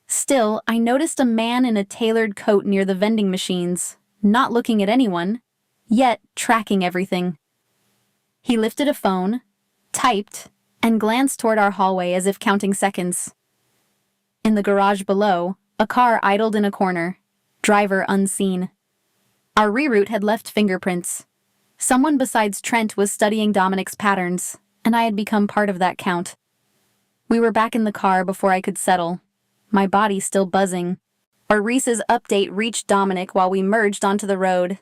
Still, I noticed a man in a tailored coat near the vending machines, not looking at anyone, yet tracking everything. He lifted a phone, typed, and glanced toward our hallway as if counting seconds. In the garage below, a car idled in a corner, driver unseen. Our reroute had left fingerprints. Someone besides Trent was studying Dominic's patterns, and I had become part of that count. We were back in the car before I could settle, my body still buzzing. Our Reese's update reached Dominic while we merged onto the road,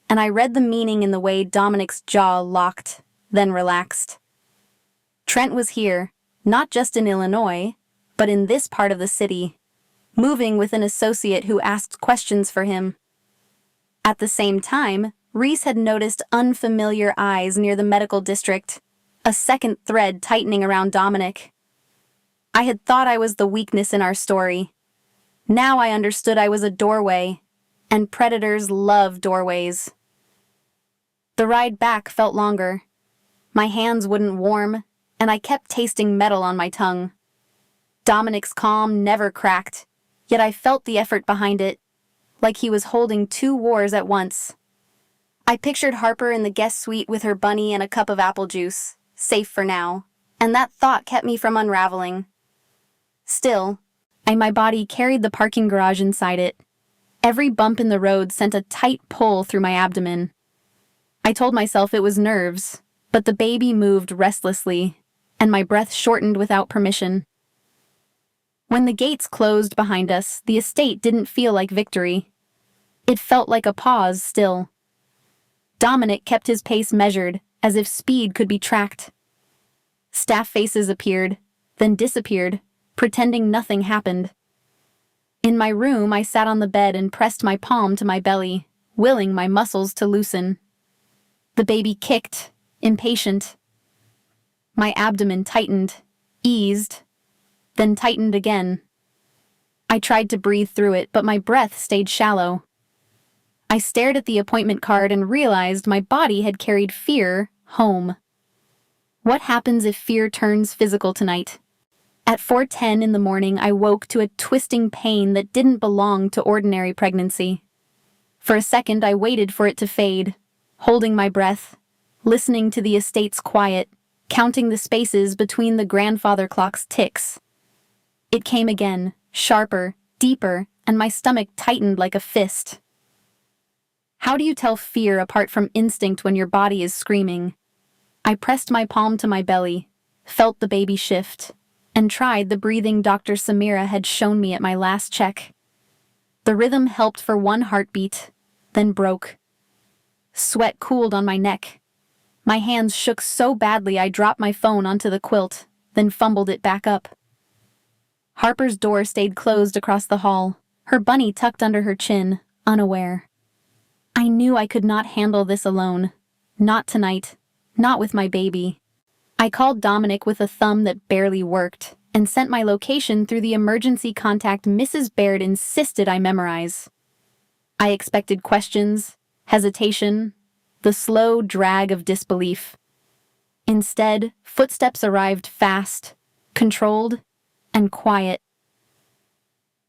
and I read the meaning in the way Dominic's jaw locked, then relaxed. Trent was here, not just in Illinois, but in this part of the city, moving with an associate who asked questions for him. At the same time, Reese had noticed unfamiliar eyes near the medical district, a second thread tightening around Dominic. I had thought I was the weakness in our story. Now I understood I was a doorway, and predators love doorways. The ride back felt longer. My hands wouldn't warm, and I kept tasting metal on my tongue. Dominic's calm never cracked, yet I felt the effort behind it, like he was holding two wars at once. I pictured Harper in the guest suite with her bunny and a cup of apple juice, safe for now, and that thought kept me from unraveling. Still, my body carried the parking garage inside it. Every bump in the road sent a tight pull through my abdomen. I told myself it was nerves, but the baby moved restlessly, and my breath shortened without permission. When the gates closed behind us, the estate didn't feel like victory. It felt like a pause still. Dominic kept his pace measured, as if speed could be tracked. Staff faces appeared, then disappeared, pretending nothing happened. In my room, I sat on the bed and pressed my palm to my belly, willing my muscles to loosen. The baby kicked, impatient. My abdomen tightened, eased, then tightened again. I tried to breathe through it, but my breath stayed shallow. I stared at the appointment card and realized my body had carried fear home. What happens if fear turns physical tonight? At 4:10 in the morning, I woke to a twisting pain that didn't belong to ordinary pregnancy. For a second, I waited for it to fade, holding my breath, listening to the estate's quiet, counting the spaces between the grandfather clock's ticks. It came again, sharper, deeper, and my stomach tightened like a fist. How do you tell fear apart from instinct when your body is screaming? I pressed my palm to my belly, felt the baby shift, and tried the breathing Dr. Samira had shown me at my last check. The rhythm helped for one heartbeat, then broke. Sweat cooled on my neck. My hands shook so badly I dropped my phone onto the quilt, then fumbled it back up. Harper's door stayed closed across the hall, her bunny tucked under her chin, unaware. I knew I could not handle this alone. Not tonight. Not with my baby. I called Dominic with a thumb that barely worked, and sent my location through the emergency contact Mrs. Baird insisted I memorize. I expected questions, hesitation, the slow drag of disbelief. Instead, footsteps arrived fast, controlled, and quiet.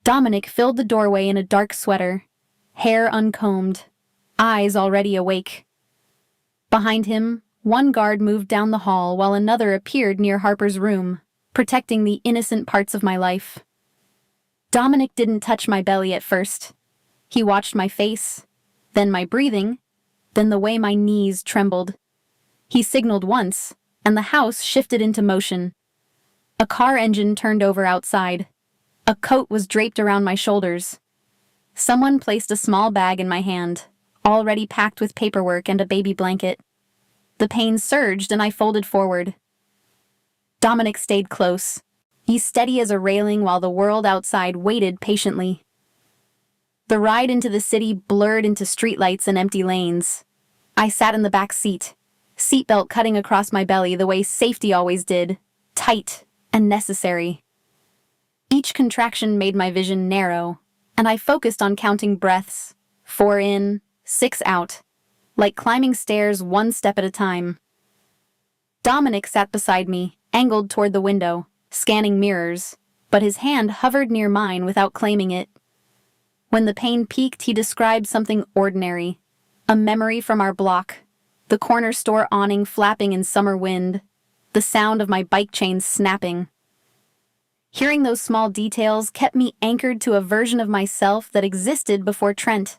Dominic filled the doorway in a dark sweater, hair uncombed, eyes already awake. Behind him, one guard moved down the hall while another appeared near Harper's room, protecting the innocent parts of my life. Dominic didn't touch my belly at first. He watched my face, then my breathing, then the way my knees trembled. He signaled once, and the house shifted into motion. A car engine turned over outside. A coat was draped around my shoulders. Someone placed a small bag in my hand, already packed with paperwork and a baby blanket. The pain surged and I folded forward. Dominic stayed close, steady as a railing while the world outside waited patiently. The ride into the city blurred into streetlights and empty lanes. I sat in the back seat, seatbelt cutting across my belly the way safety always did, tight and necessary. Each contraction made my vision narrow, and I focused on counting breaths, 4 in, 6 out, like climbing stairs one step at a time. Dominic sat beside me, angled toward the window, scanning mirrors, but his hand hovered near mine without claiming it. When the pain peaked, he described something ordinary. A memory from our block. The corner store awning flapping in summer wind. The sound of my bike chain snapping. Hearing those small details kept me anchored to a version of myself that existed before Trent.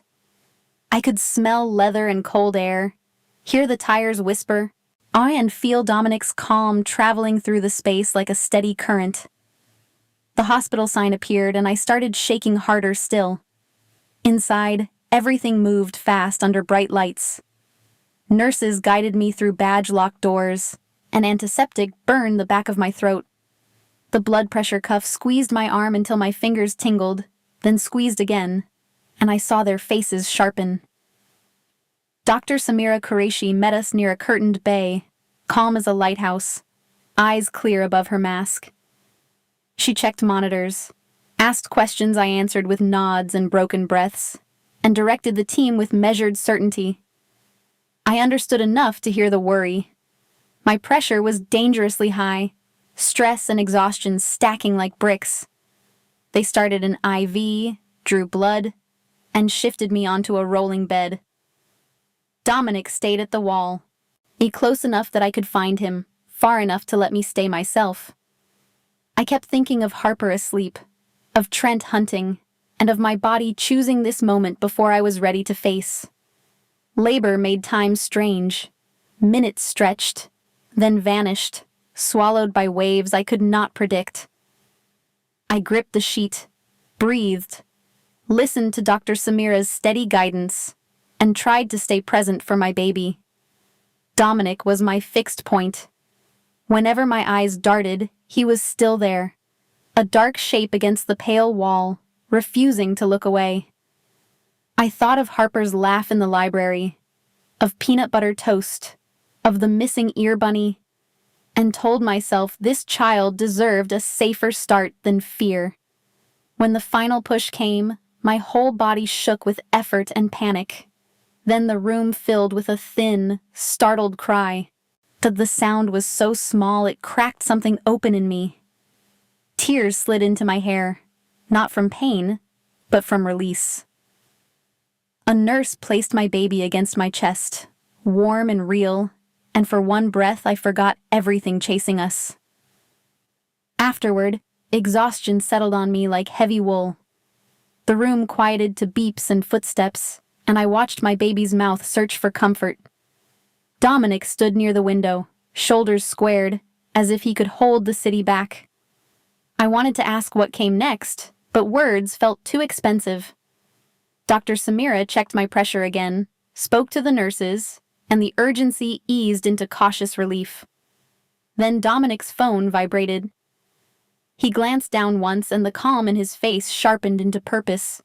I could smell leather and cold air, hear the tires whisper, and feel Dominic's calm traveling through the space like a steady current. The hospital sign appeared and I started shaking harder still. Inside, everything moved fast under bright lights. Nurses guided me through badge-locked doors. An antiseptic burned the back of my throat. The blood pressure cuff squeezed my arm until my fingers tingled, then squeezed again, and I saw their faces sharpen. Dr. Samira Qureshi met us near a curtained bay, calm as a lighthouse, eyes clear above her mask. She checked monitors, asked questions I answered with nods and broken breaths, and directed the team with measured certainty. I understood enough to hear the worry. My pressure was dangerously high, stress and exhaustion stacking like bricks. They started an IV, drew blood, and shifted me onto a rolling bed. Dominic stayed at the wall, close enough that I could find him, far enough to let me stay myself. I kept thinking of Harper asleep, of Trent hunting, and of my body choosing this moment before I was ready to face. Labor made time strange. Minutes stretched, then vanished, swallowed by waves I could not predict. I gripped the sheet, breathed, listened to Dr. Samira's steady guidance, and tried to stay present for my baby. Dominic was my fixed point. Whenever my eyes darted, he was still there, a dark shape against the pale wall, refusing to look away. I thought of Harper's laugh in the library, of peanut butter toast, of the missing ear bunny, and told myself this child deserved a safer start than fear. When the final push came, my whole body shook with effort and panic. Then the room filled with a thin, startled cry. The sound was so small it cracked something open in me. Tears slid into my hair, not from pain, but from release. A nurse placed my baby against my chest, warm and real, and for one breath I forgot everything chasing us. Afterward, exhaustion settled on me like heavy wool. The room quieted to beeps and footsteps, and I watched my baby's mouth search for comfort. Dominic stood near the window, shoulders squared, as if he could hold the city back. I wanted to ask what came next, but words felt too expensive. Dr. Samira checked my pressure again, spoke to the nurses, and the urgency eased into cautious relief. Then Dominic's phone vibrated. He glanced down once and the calm in his face sharpened into purpose.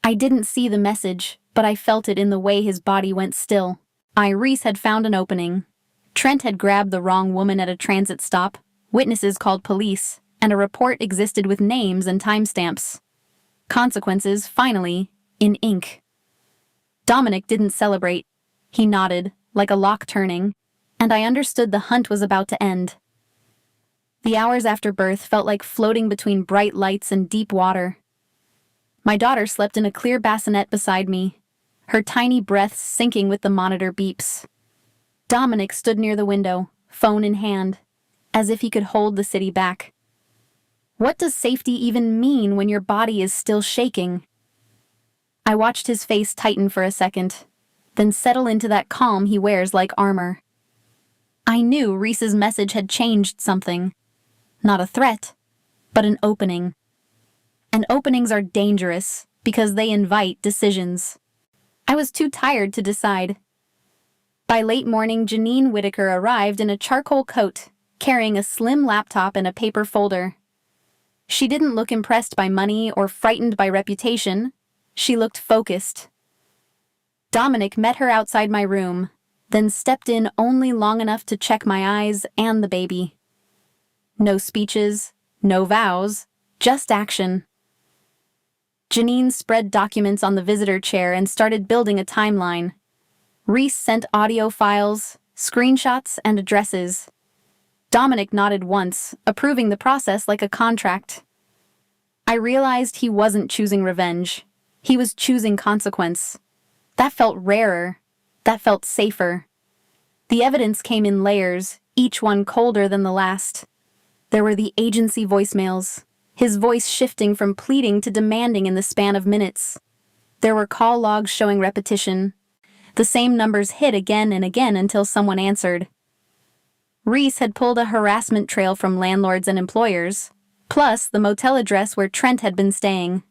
I didn't see the message, but I felt it in the way his body went still. Reese had found an opening. Trent had grabbed the wrong woman at a transit stop, witnesses called police, and a report existed with names and timestamps. Consequences, finally, in ink. Dominic didn't celebrate. He nodded, like a lock turning, and I understood the hunt was about to end. The hours after birth felt like floating between bright lights and deep water. My daughter slept in a clear bassinet beside me, her tiny breaths syncing with the monitor beeps. Dominic stood near the window, phone in hand, as if he could hold the city back. What does safety even mean when your body is still shaking? I watched his face tighten for a second, then settle into that calm he wears like armor. I knew Reese's message had changed something. Not a threat, but an opening. And openings are dangerous because they invite decisions. I was too tired to decide. By late morning, Janine Whitaker arrived in a charcoal coat, carrying a slim laptop and a paper folder. She didn't look impressed by money or frightened by reputation. She looked focused. Dominic met her outside my room, then stepped in only long enough to check my eyes and the baby. No speeches, no vows, just action. Janine spread documents on the visitor chair and started building a timeline. Reese sent audio files, screenshots, and addresses, Dominic nodded once, approving the process like a contract. I realized he wasn't choosing revenge. He was choosing consequence. That felt rarer. That felt safer. The evidence came in layers, each one colder than the last. There were the agency voicemails, his voice shifting from pleading to demanding in the span of minutes. There were call logs showing repetition. The same numbers hit again and again until someone answered. Reese had pulled a harassment trail from landlords and employers, plus the motel address where Trent had been staying.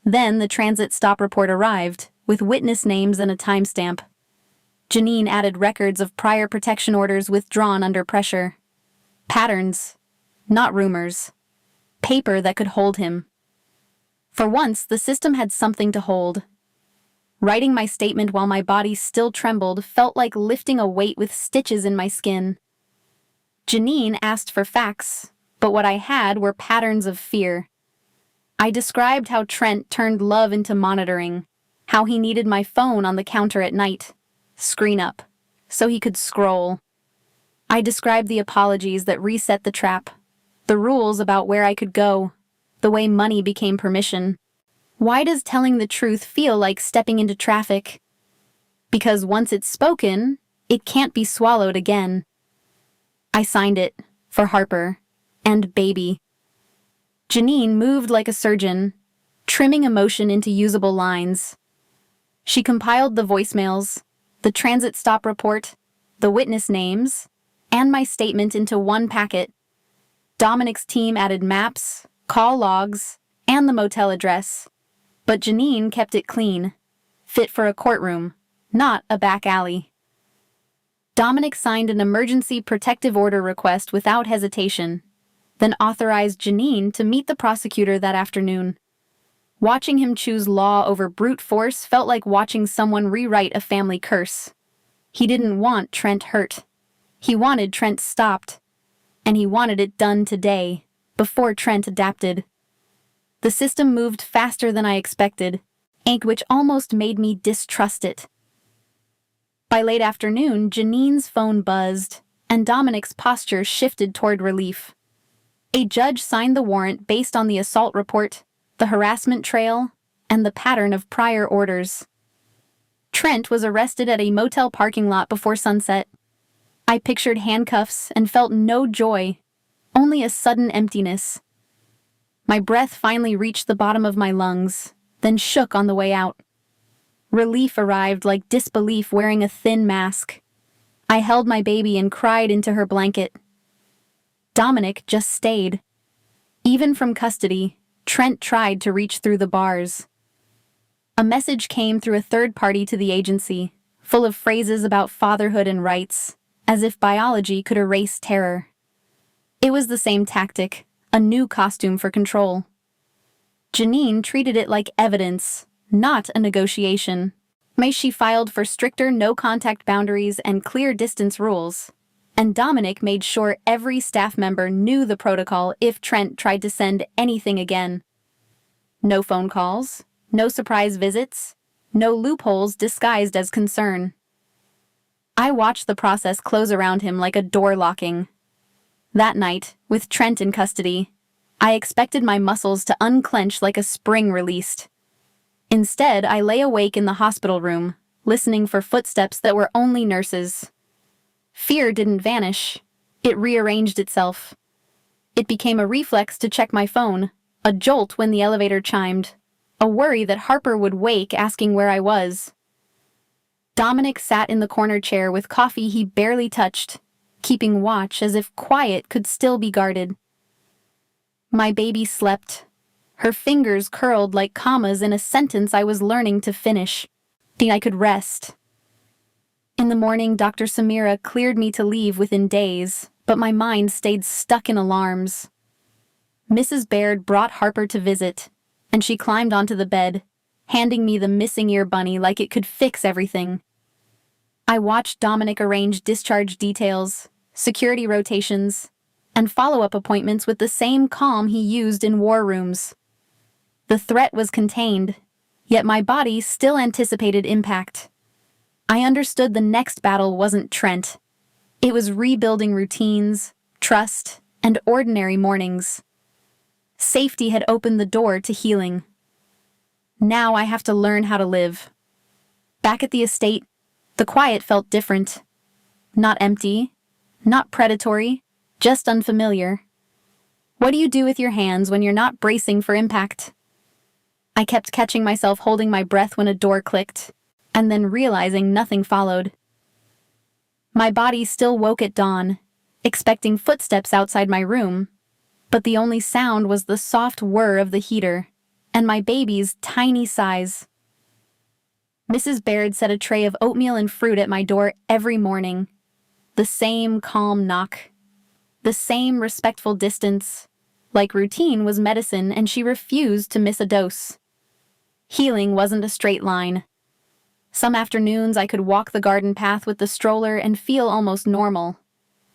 Then the transit stop report arrived, with witness names and a timestamp. Janine added records of prior protection orders withdrawn under pressure. Patterns, not rumors. Paper that could hold him. For once, the system had something to hold. Writing my statement while my body still trembled felt like lifting a weight with stitches in my skin. Janine asked for facts, but what I had were patterns of fear. I described how Trent turned love into monitoring, how he needed my phone on the counter at night, screen up, so he could scroll. I described the apologies that reset the trap, the rules about where I could go, the way money became permission. Why does telling the truth feel like stepping into traffic? Because once it's spoken, it can't be swallowed again. I signed it, for Harper, and baby. Janine moved like a surgeon, trimming emotion into usable lines. She compiled the voicemails, the transit stop report, the witness names, and my statement into one packet. Dominic's team added maps, call logs, and the motel address. But Janine kept it clean, fit for a courtroom, not a back alley. Dominic signed an emergency protective order request without hesitation, then authorized Janine to meet the prosecutor that afternoon. Watching him choose law over brute force felt like watching someone rewrite a family curse. He didn't want Trent hurt. He wanted Trent stopped. And he wanted it done today, before Trent adapted. The system moved faster than I expected, which almost made me distrust it. By late afternoon, Janine's phone buzzed, and Dominic's posture shifted toward relief. A judge signed the warrant based on the assault report, the harassment trail, and the pattern of prior orders. Trent was arrested at a motel parking lot before sunset. I pictured handcuffs and felt no joy, only a sudden emptiness. My breath finally reached the bottom of my lungs, then shook on the way out. Relief arrived like disbelief wearing a thin mask. I held my baby and cried into her blanket. Dominic just stayed. Even from custody, Trent tried to reach through the bars. A message came through a third party to the agency, full of phrases about fatherhood and rights, as if biology could erase terror. It was the same tactic, a new costume for control. Janine treated it like evidence, not a negotiation. She filed for stricter no-contact boundaries and clear distance rules, and Dominic made sure every staff member knew the protocol if Trent tried to send anything again. No phone calls, no surprise visits, no loopholes disguised as concern. I watched the process close around him like a door locking. That night, with Trent in custody, I expected my muscles to unclench like a spring released. Instead, I lay awake in the hospital room, listening for footsteps that were only nurses. Fear didn't vanish. It rearranged itself. It became a reflex to check my phone, a jolt when the elevator chimed, a worry that Harper would wake asking where I was. Dominic sat in the corner chair with coffee he barely touched, keeping watch as if quiet could still be guarded. My baby slept. Her fingers curled like commas in a sentence I was learning to finish. I could rest. In the morning, Dr. Samira cleared me to leave within days, but my mind stayed stuck in alarms. Mrs. Baird brought Harper to visit, and she climbed onto the bed, handing me the missing ear bunny like it could fix everything. I watched Dominic arrange discharge details, security rotations, and follow-up appointments with the same calm he used in war rooms. The threat was contained, yet my body still anticipated impact. I understood the next battle wasn't Trent. It was rebuilding routines, trust, and ordinary mornings. Safety had opened the door to healing. Now I have to learn how to live. Back at the estate, the quiet felt different. Not empty, not predatory, just unfamiliar. What do you do with your hands when you're not bracing for impact? I kept catching myself holding my breath when a door clicked, and then realizing nothing followed. My body still woke at dawn, expecting footsteps outside my room, but the only sound was the soft whir of the heater and my baby's tiny sighs. Mrs. Baird set a tray of oatmeal and fruit at my door every morning. The same calm knock. The same respectful distance. Like routine was medicine, and she refused to miss a dose. Healing wasn't a straight line. Some afternoons I could walk the garden path with the stroller and feel almost normal.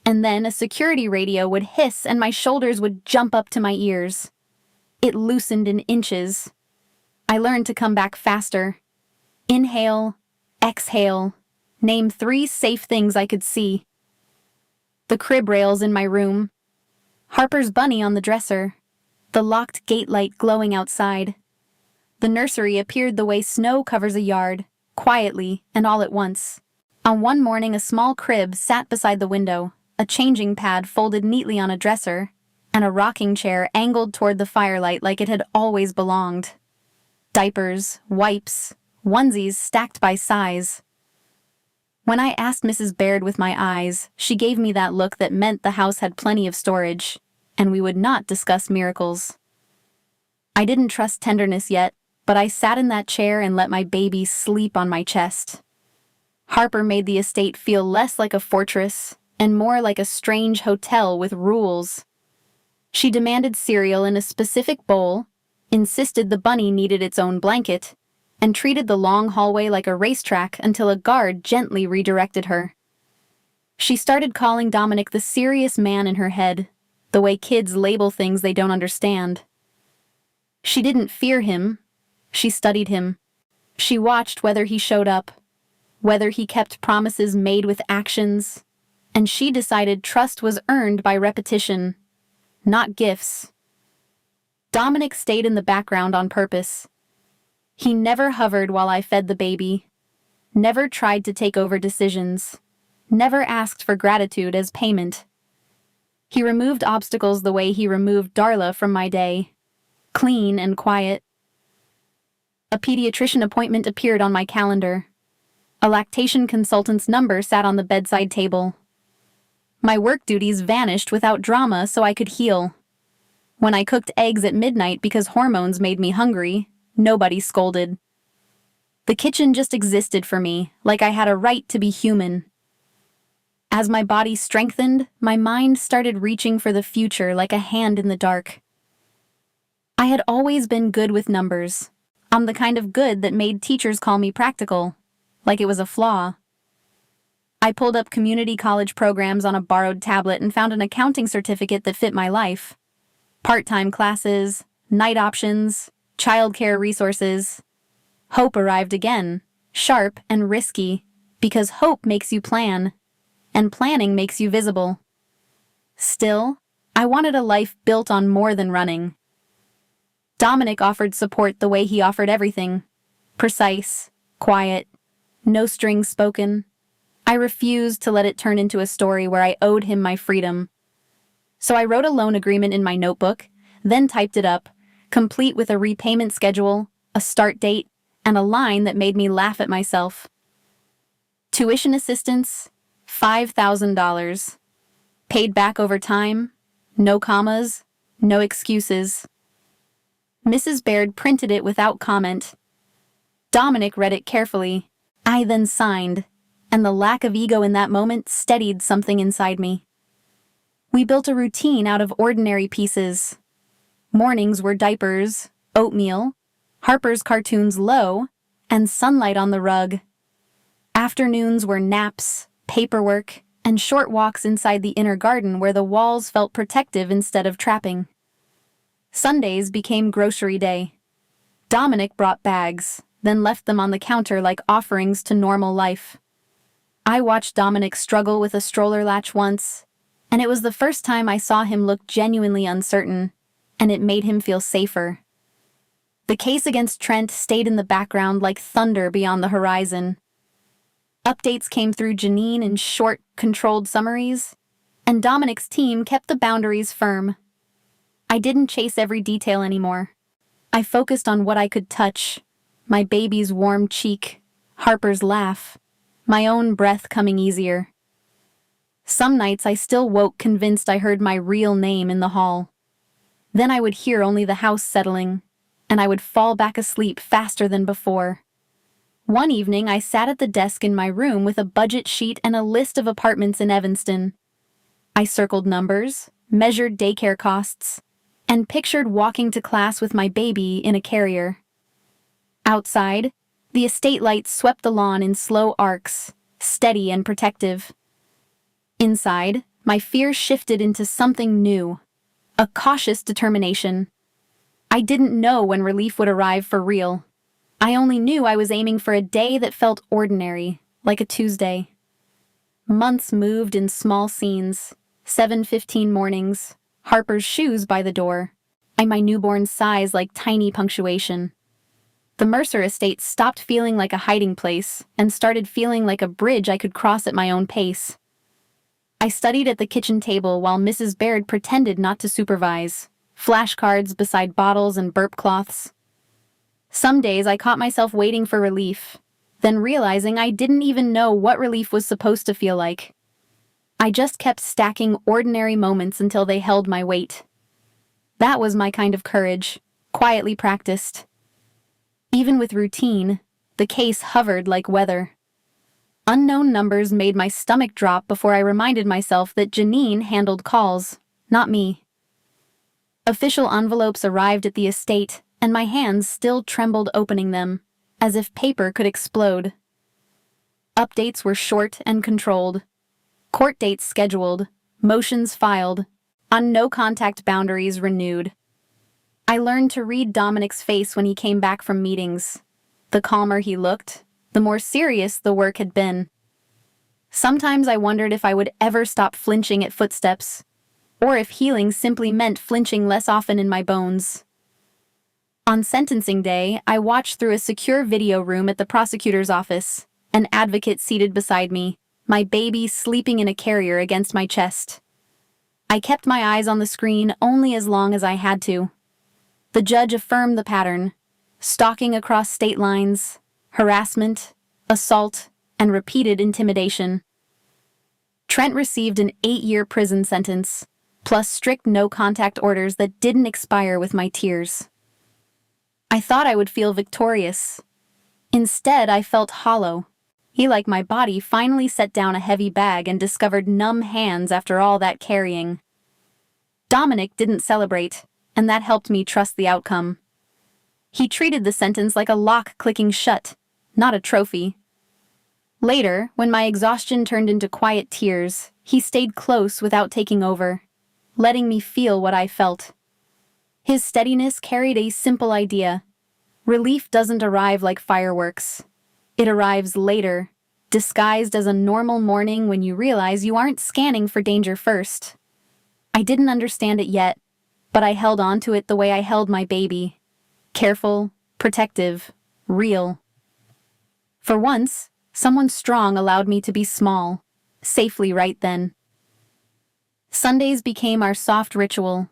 And then a security radio would hiss and my shoulders would jump up to my ears. It loosened in inches. I learned to come back faster. Inhale, exhale, name 3 safe things I could see. The crib rails in my room. Harper's bunny on the dresser. The locked gate light glowing outside. The nursery appeared the way snow covers a yard, quietly and all at once. On one morning, a small crib sat beside the window, a changing pad folded neatly on a dresser, and a rocking chair angled toward the firelight like it had always belonged. Diapers, wipes, onesies stacked by size. When I asked Mrs. Baird with my eyes, she gave me that look that meant the house had plenty of storage, and we would not discuss miracles. I didn't trust tenderness yet, but I sat in that chair and let my baby sleep on my chest. Harper made the estate feel less like a fortress and more like a strange hotel with rules. She demanded cereal in a specific bowl, insisted the bunny needed its own blanket, and treated the long hallway like a racetrack until a guard gently redirected her. She started calling Dominic the serious man in her head, the way kids label things they don't understand. She didn't fear him. She studied him. She watched whether he showed up, whether he kept promises made with actions, and she decided trust was earned by repetition, not gifts. Dominic stayed in the background on purpose. He never hovered while I fed the baby, never tried to take over decisions, never asked for gratitude as payment. He removed obstacles the way he removed Darla from my day, clean and quiet. A pediatrician appointment appeared on my calendar. A lactation consultant's number sat on the bedside table. My work duties vanished without drama so I could heal. When I cooked eggs at midnight because hormones made me hungry, nobody scolded. The kitchen just existed for me, like I had a right to be human. As my body strengthened, my mind started reaching for the future like a hand in the dark. I had always been good with numbers. I'm the kind of good that made teachers call me practical, like it was a flaw. I pulled up community college programs on a borrowed tablet and found an accounting certificate that fit my life. Part-time classes, night options, childcare resources. Hope arrived again, sharp and risky, because hope makes you plan, and planning makes you visible. Still, I wanted a life built on more than running. Dominic offered support the way he offered everything. Precise, quiet, no strings spoken. I refused to let it turn into a story where I owed him my freedom. So I wrote a loan agreement in my notebook, then typed it up, complete with a repayment schedule, a start date, and a line that made me laugh at myself. Tuition assistance, $5,000. Paid back over time, no commas, no excuses. Mrs. Baird printed it without comment. Dominic read it carefully. I then signed, and the lack of ego in that moment steadied something inside me. We built a routine out of ordinary pieces. Mornings were diapers, oatmeal, Harper's cartoons low, and sunlight on the rug. Afternoons were naps, paperwork, and short walks inside the inner garden where the walls felt protective instead of trapping. Sundays became grocery day. Dominic brought bags, then left them on the counter like offerings to normal life. I watched Dominic struggle with a stroller latch once, and it was the first time I saw him look genuinely uncertain, and it made him feel safer. The case against Trent stayed in the background like thunder beyond the horizon. Updates came through Janine in short, controlled summaries, and Dominic's team kept the boundaries firm. I didn't chase every detail anymore. I focused on what I could touch: my baby's warm cheek, Harper's laugh, my own breath coming easier. Some nights I still woke convinced I heard my real name in the hall. Then I would hear only the house settling, and I would fall back asleep faster than before. One evening I sat at the desk in my room with a budget sheet and a list of apartments in Evanston. I circled numbers, measured daycare costs, and pictured walking to class with my baby in a carrier. Outside, the estate lights swept the lawn in slow arcs, steady and protective. Inside, my fear shifted into something new, a cautious determination. I didn't know when relief would arrive for real. I only knew I was aiming for a day that felt ordinary, like a Tuesday. Months moved in small scenes: 7:15 mornings, Harper's shoes by the door, and my newborn's sighs like tiny punctuation. The Mercer estate stopped feeling like a hiding place and started feeling like a bridge I could cross at my own pace. I studied at the kitchen table while Mrs. Baird pretended not to supervise, flashcards beside bottles and burp cloths. Some days I caught myself waiting for relief, then realizing I didn't even know what relief was supposed to feel like. I just kept stacking ordinary moments until they held my weight. That was my kind of courage, quietly practiced. Even with routine, the case hovered like weather. Unknown numbers made my stomach drop before I reminded myself that Janine handled calls, not me. Official envelopes arrived at the estate, and my hands still trembled opening them, as if paper could explode. Updates were short and controlled. Court dates scheduled, motions filed, on no-contact boundaries renewed. I learned to read Dominic's face when he came back from meetings. The calmer he looked, the more serious the work had been. Sometimes I wondered if I would ever stop flinching at footsteps, or if healing simply meant flinching less often in my bones. On sentencing day, I watched through a secure video room at the prosecutor's office, an advocate seated beside me, my baby sleeping in a carrier against my chest. I kept my eyes on the screen only as long as I had to. The judge affirmed the pattern: stalking across state lines, harassment, assault, and repeated intimidation. Trent received an 8-year prison sentence, plus strict no-contact orders that didn't expire with my tears. I thought I would feel victorious. Instead, I felt hollow. He, like my body, finally set down a heavy bag and discovered numb hands after all that carrying. Dominic didn't celebrate, and that helped me trust the outcome. He treated the sentence like a lock clicking shut, not a trophy. Later, when my exhaustion turned into quiet tears, he stayed close without taking over, letting me feel what I felt. His steadiness carried a simple idea: relief doesn't arrive like fireworks. It arrives later, disguised as a normal morning when you realize you aren't scanning for danger first. I didn't understand it yet, but I held on to it the way I held my baby: careful, protective, real. For once, someone strong allowed me to be small, safely right then. Sundays became our soft ritual.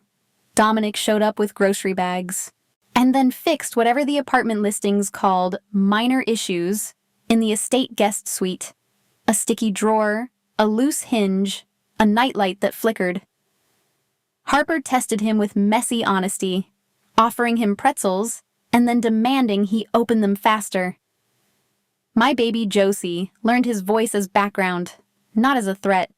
Dominic showed up with grocery bags, and then fixed whatever the apartment listings called minor issues in the estate guest suite: a sticky drawer, a loose hinge, a nightlight that flickered. Harper tested him with messy honesty, offering him pretzels and then demanding he open them faster. My baby Josie learned his voice as background, not as a threat.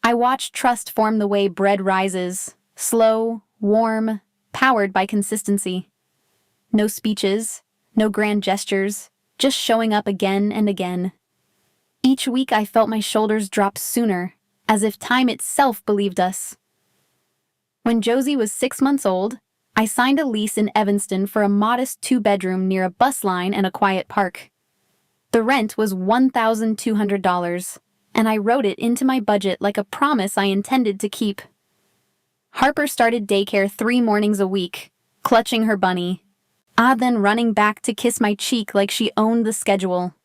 I watched trust form the way bread rises, slow, warm, powered by consistency. No speeches, no grand gestures, just showing up again and again. Each week I felt my shoulders drop sooner, as if time itself believed us. When Josie was 6 months old, I signed a lease in Evanston for a modest 2-bedroom near a bus line and a quiet park. The rent was $1,200, and I wrote it into my budget like a promise I intended to keep. Harper started daycare 3 mornings a week, clutching her bunny, then running back to kiss my cheek like she owned the schedule.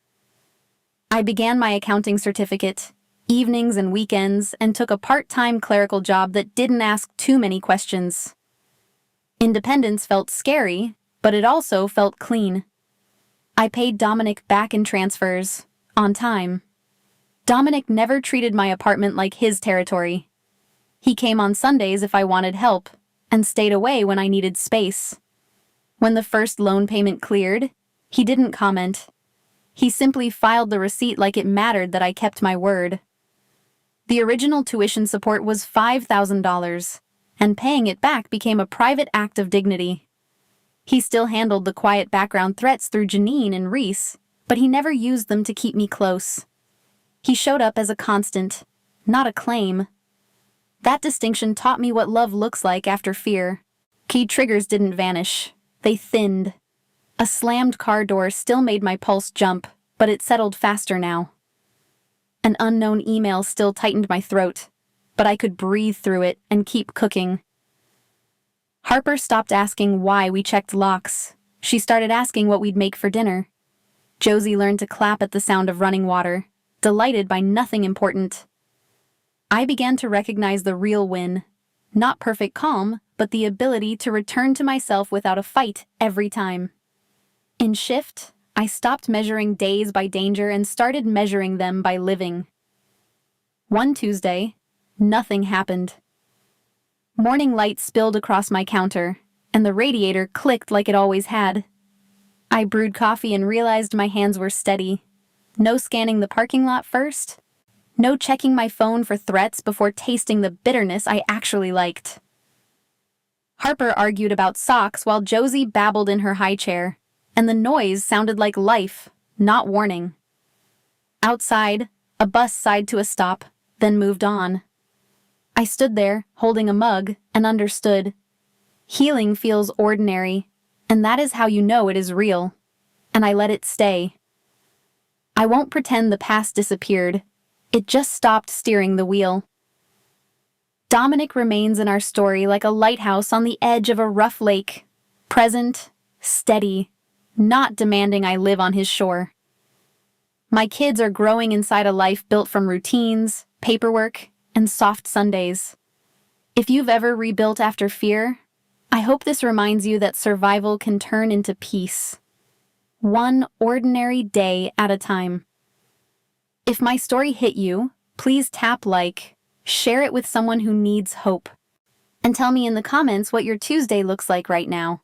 I began my accounting certificate, evenings and weekends, and took a part-time clerical job that didn't ask too many questions. Independence felt scary, but it also felt clean. I paid Dominic back in transfers, on time. Dominic never treated my apartment like his territory. He came on Sundays if I wanted help, and stayed away when I needed space. When the first loan payment cleared, he didn't comment. He simply filed the receipt like it mattered that I kept my word. The original tuition support was $5,000, and paying it back became a private act of dignity. He still handled the quiet background threats through Janine and Reese, but he never used them to keep me close. He showed up as a constant, not a claim. That distinction taught me what love looks like after fear. Key triggers didn't vanish. They thinned. A slammed car door still made my pulse jump, but it settled faster now. An unknown email still tightened my throat, but I could breathe through it and keep cooking. Harper stopped asking why we checked locks. She started asking what we'd make for dinner. Josie learned to clap at the sound of running water, delighted by nothing important. I began to recognize the real win. Not perfect calm, but the ability to return to myself without a fight every time. In shift, I stopped measuring days by danger and started measuring them by living. One Tuesday, nothing happened. Morning light spilled across my counter, and the radiator clicked like it always had. I brewed coffee and realized my hands were steady. No scanning the parking lot first. No checking my phone for threats before tasting the bitterness I actually liked. Harper argued about socks while Josie babbled in her high chair, and the noise sounded like life, not warning. Outside, a bus sighed to a stop, then moved on. I stood there, holding a mug, and understood. Healing feels ordinary, and that is how you know it is real. And I let it stay. I won't pretend the past disappeared. It just stopped steering the wheel. Dominic remains in our story like a lighthouse on the edge of a rough lake, present, steady, not demanding I live on his shore. My kids are growing inside a life built from routines, paperwork, and soft Sundays. If you've ever rebuilt after fear, I hope this reminds you that survival can turn into peace. One ordinary day at a time. If my story hit you, please tap like, share it with someone who needs hope, and tell me in the comments what your Tuesday looks like right now.